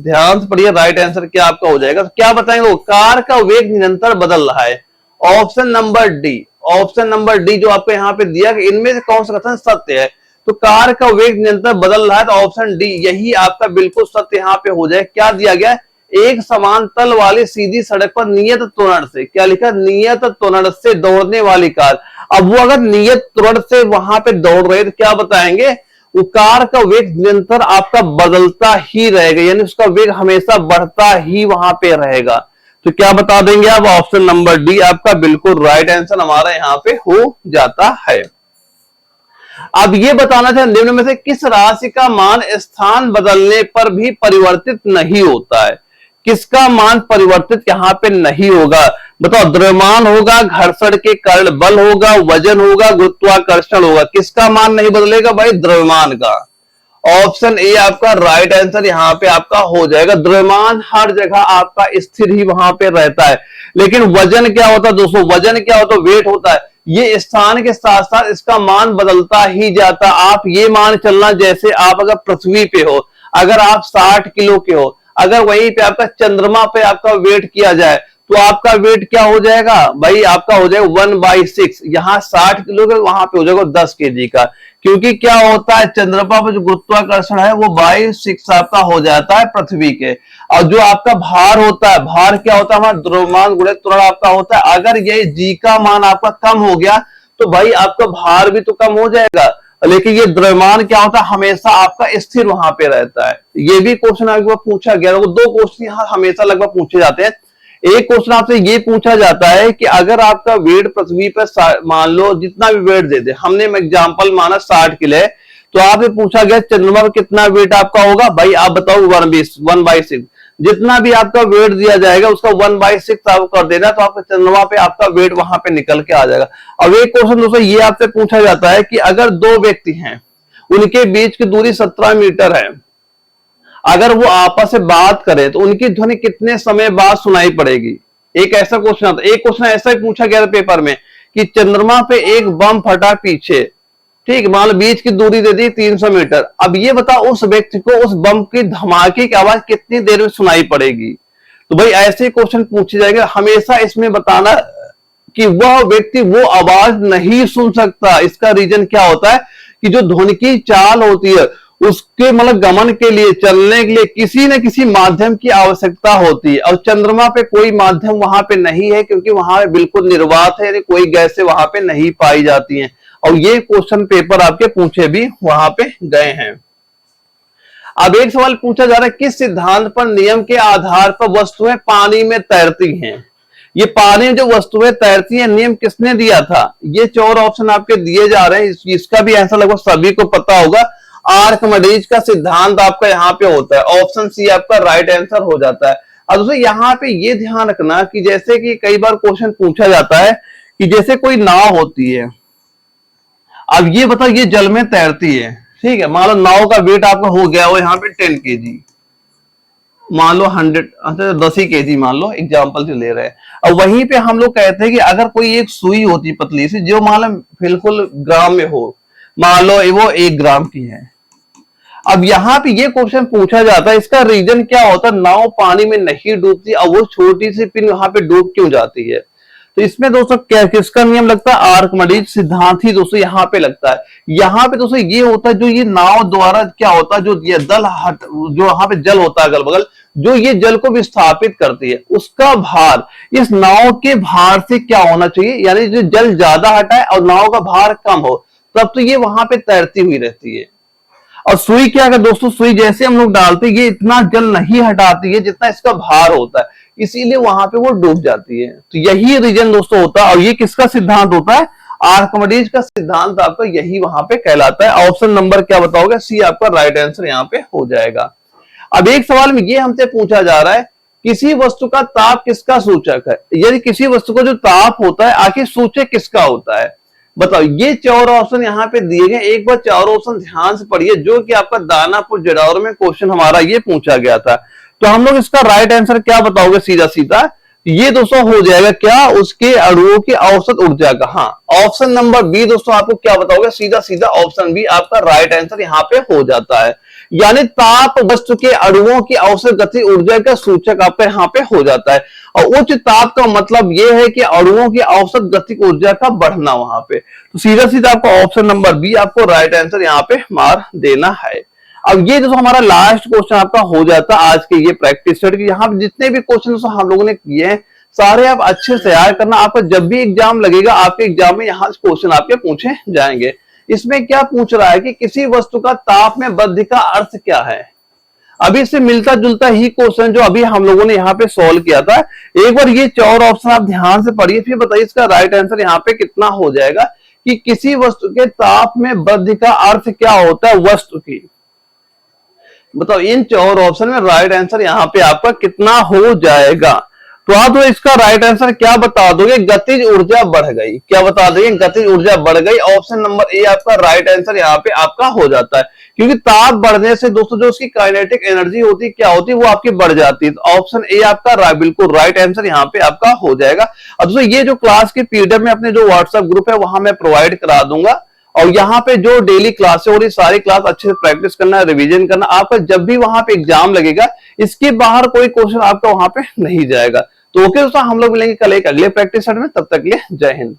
Speaker 1: ध्यान से पढ़िए, राइट आंसर क्या आपका हो जाएगा। तो क्या बताएंगे वो, कार का वेग निरंतर बदल रहा है। Option number D, option number D जो आपको यहाँ पे दिया कि इनमें से कौन सा कथन सत्य है। तो कार का वेग निरंतर बदल रहा है, तो ऑप्शन डी यही आपका बिल्कुल सत्य यहाँ पे हो जाए। क्या दिया गया, एक समान तल वाली सीधी सड़क पर नियत त्वरण से, क्या लिखा, नियत त्वरण से दौड़ने वाली कार। अब वो अगर नियत त्वरण से वहां पे दौड़ रहे तो क्या बताएंगे, वो कार का वेग निरंतर आपका बदलता ही रहेगा, यानी उसका वेग हमेशा बढ़ता ही वहां पे रहेगा। तो क्या बता देंगे आप, ऑप्शन नंबर डी आपका बिल्कुल राइट आंसर हमारा यहाँ पे हो जाता है। अब ये बताना था निम्न में से किस राशि का मान स्थान बदलने पर भी परिवर्तित नहीं होता है। किसका मान परिवर्तित यहाँ पे नहीं होगा, बताओ। द्रव्यमान होगा, घर्षण के कारण बल होगा, वजन होगा, गुरुत्वाकर्षण होगा। किसका मान नहीं बदलेगा भाई, द्रव्यमान का। ऑप्शन ए आपका राइट आंसर यहाँ पे आपका हो जाएगा। द्रव्यमान हर जगह आपका स्थिर ही वहां पे रहता है, लेकिन वजन क्या होता है दोस्तों, वजन क्या होता है, वेट होता है। ये स्थान के साथ साथ इसका मान बदलता ही जाता। आप ये मान चलना, जैसे आप अगर पृथ्वी पे हो, अगर आप 60 किलो के हो, अगर वहीं पे आपका चंद्रमा पे आपका वेट किया जाए तो आपका वेट क्या हो जाएगा भाई, आपका हो जाएगा 1/6। यहाँ 60 किलो का, वहां पे हो जाएगा 10 केजी का। क्योंकि क्या होता है, चंद्रमा पर जो गुरुत्वाकर्षण है वो 2/6 आपका हो जाता है पृथ्वी के। और जो आपका भार होता है, भार क्या होता है, हमारा द्रव्यमान गुणित त्वरण आपका होता है। अगर ये जी का मान आपका कम हो गया तो भाई आपका भार भी तो कम हो जाएगा, लेकिन ये द्रव्यमान क्या होता है, हमेशा आपका स्थिर वहां पे रहता है। ये भी क्वेश्चन आपको पूछा गया, वो 2 क्वेश्चन यहाँ हमेशा लगभग पूछे जाते हैं। एक क्वेश्चन आपसे ये पूछा जाता है कि अगर आपका वेट पृथ्वी पर मान लो जितना भी वेट दे दे, हमने एग्जांपल माना 60 किलो है, तो आपसे पूछा गया चंद्रमा पर कितना वेट आपका होगा, भाई आप बताओ 1/6। जितना भी आपका वेट दिया जाएगा उसका 1/6 आप कर देना, तो आपका चंद्रमा पे आपका वेट वहां पे निकल के आ जाएगा। अब एक क्वेश्चन दोस्तों ये आपसे पूछा जाता है कि अगर 2 व्यक्ति हैं, उनके बीच की दूरी 17 मीटर है, अगर वो आपस से बात करें तो उनकी ध्वनि कितने समय बाद सुनाई पड़ेगी। एक ऐसा क्वेश्चन आता है। एक क्वेश्चन ऐसा ही पूछा गया था पेपर में कि चंद्रमा पे एक बम फटा पीछे, ठीक, मान लो बीच की दूरी दे दी 300 मीटर। अब ये बताओ उस व्यक्ति को उस बम की धमाके की आवाज कितनी देर में सुनाई पड़ेगी। तो भाई ऐसे क्वेश्चन पूछे जाएंगे। हमेशा इसमें बताना कि वह व्यक्ति वो आवाज नहीं सुन सकता। इसका रीजन क्या होता है कि जो ध्वनि की चाल होती है उसके मतलब गमन के लिए, चलने के लिए किसी न किसी माध्यम की आवश्यकता होती है, और चंद्रमा पे कोई माध्यम वहां पे नहीं है, क्योंकि वहां पे बिल्कुल निर्वात है, यानी कोई गैसें वहां पे नहीं पाई जाती हैं। और ये क्वेश्चन पेपर आपके पूछे भी वहां पे गए हैं। अब एक सवाल पूछा जा रहा है, किस सिद्धांत पर नियम के आधार पर वस्तुएं पानी में तैरती हैं। ये पानी में जो वस्तुएं तैरती हैं, नियम किसने दिया था। ये 4 ऑप्शन आपके दिए जा रहे हैं, इसका भी आंसर लगभग सभी को पता होगा। आर्किमिडीज का सिद्धांत आपका यहाँ पे होता है। ऑप्शन सी आपका राइट आंसर हो जाता है। अब दोस्तों यहाँ पे ये ध्यान रखना कि जैसे कि कई बार क्वेश्चन पूछा जाता है कि जैसे कोई नाव होती है, अब ये बताओ, ये जल में तैरती है, ठीक है। मान लो नाव का वेट आपका हो गया हो यहाँ पे 10 केजी, मान लो 100, अच्छा 10 ही केजी मान लो, एग्जाम्पल से ले रहे हैं। अब वहीं पे हम लोग कहते हैं कि अगर कोई एक सुई होती पतली सी, जो मान लो बिल्कुल ग्राम में हो, मान लो वो 1 ग्राम की है। अब यहाँ पे ये क्वेश्चन पूछा जाता है, इसका रीजन क्या होता है, नाव पानी में नहीं डूबती, अब वो छोटी सी पिन वहां पे डूब क्यों जाती है। तो इसमें दोस्तों क्या किसका नियम लगता है, आर्किमिडीज सिद्धांत ही दोस्तों यहाँ पे लगता है। यहाँ पे दोस्तों ये होता है, जो ये नाव द्वारा क्या होता है, जो ये दल हट, जो यहाँ पे जल होता है अगल बगल, जो ये जल को विस्थापित करती है, उसका भार इस नाव के भार से क्या होना चाहिए, यानी जो जल ज्यादा हटा है और नाव का भार कम हो, तब तो ये वहां पे तैरती हुई रहती है। और सुई क्या है दोस्तों, सुई जैसे हम लोग डालते हैं, ये इतना जल नहीं हटाती है जितना इसका भार होता है, इसीलिए वहां पे वो डूब जाती है। तो यही रीजन दोस्तों होता है। और ये किसका सिद्धांत होता है, आर्किमिडीज का सिद्धांत आपका यही वहां पे कहलाता है। ऑप्शन नंबर क्या बताओगे, सी आपका राइट आंसर यहाँ पे हो जाएगा। अब एक सवाल में ये हमसे पूछा जा रहा है, किसी वस्तु का ताप किसका सूचक है, यदि किसी वस्तु का जो ताप होता है आखिर सूचक किसका होता है, बताओ। ये 4 ऑप्शन यहाँ पे दिए गए, एक बार 4 ऑप्शन ध्यान से पढ़िए, जो कि आपका दानापुर जड़ावर में क्वेश्चन हमारा ये पूछा गया था। तो हम लोग इसका राइट आंसर क्या बताओगे, सीधा सीधा ये दोस्तों हो जाएगा क्या, उसके अणुओं की औसत ऊर्जा का। हाँ, ऑप्शन नंबर बी दोस्तों आपको क्या बताओगे, सीधा सीधा ऑप्शन बी आपका राइट आंसर यहाँ पे हो जाता है। यानी ताप वस्तु के अणुओं की औसत गति ऊर्जा का सूचक आपका यहाँ पे हो जाता है। और उच्च ताप का मतलब यह है कि अणुओं की औसत गति ऊर्जा का बढ़ना वहां पे। तो सीधा सीधा आपको ऑप्शन नंबर बी आपको राइट आंसर यहाँ पे मार देना है। अब ये जो हमारा लास्ट क्वेश्चन आपका हो जाता है आज के ये प्रैक्टिस सेट की। यहाँ जितने भी क्वेश्चन हम लोगों ने किए हैं सारे आप अच्छे से तैयार करना, आपका जब भी एग्जाम लगेगा आपके एग्जाम में यहाँ क्वेश्चन आपके पूछे जाएंगे। इसमें क्या पूछ रहा है कि किसी वस्तु का ताप में वृद्धि का अर्थ क्या है। अभी इससे मिलता जुलता ही क्वेश्चन जो अभी हम लोगों ने यहाँ पे सॉल्व किया था। एक बार ये 4 ऑप्शन आप ध्यान से पढ़िए, फिर बताइए इसका राइट आंसर यहाँ पे कितना हो जाएगा कि किसी वस्तु के ताप में वृद्धि का अर्थ क्या होता है वस्तु की। बताओ इन 4 ऑप्शन में राइट आंसर यहाँ पे आपका कितना हो जाएगा। तो आप तो इसका राइट आंसर क्या बता दोगे, गतिज ऊर्जा बढ़ गई। क्या बता देंगे, गतिज ऊर्जा बढ़ गई। ऑप्शन नंबर ए आपका राइट आंसर यहाँ पे आपका हो जाता है, क्योंकि ताप बढ़ने से दोस्तों जो उसकी काइनेटिक एनर्जी होती है क्या होती है, वो आपकी बढ़ जाती है। तो ऑप्शन ए आपका बिल्कुल राइट आंसर यहाँ पे आपका हो जाएगा। अब दोस्तों ये जो क्लास की पीडीएफ में अपने जो व्हाट्सएप ग्रुप है वहां मैं प्रोवाइड करा दूंगा, और यहाँ पे जो डेली क्लास है और ये सारी क्लास अच्छे से प्रैक्टिस करना, रिवीजन करना। आपका जब भी वहां पे एग्जाम लगेगा इसके बाहर कोई क्वेश्चन आपका वहां पे नहीं जाएगा। तो ओके दोस्तों, हम लोग मिलेंगे कल एक अगले प्रैक्टिस सेट में, तब तक के लिए जय हिंद।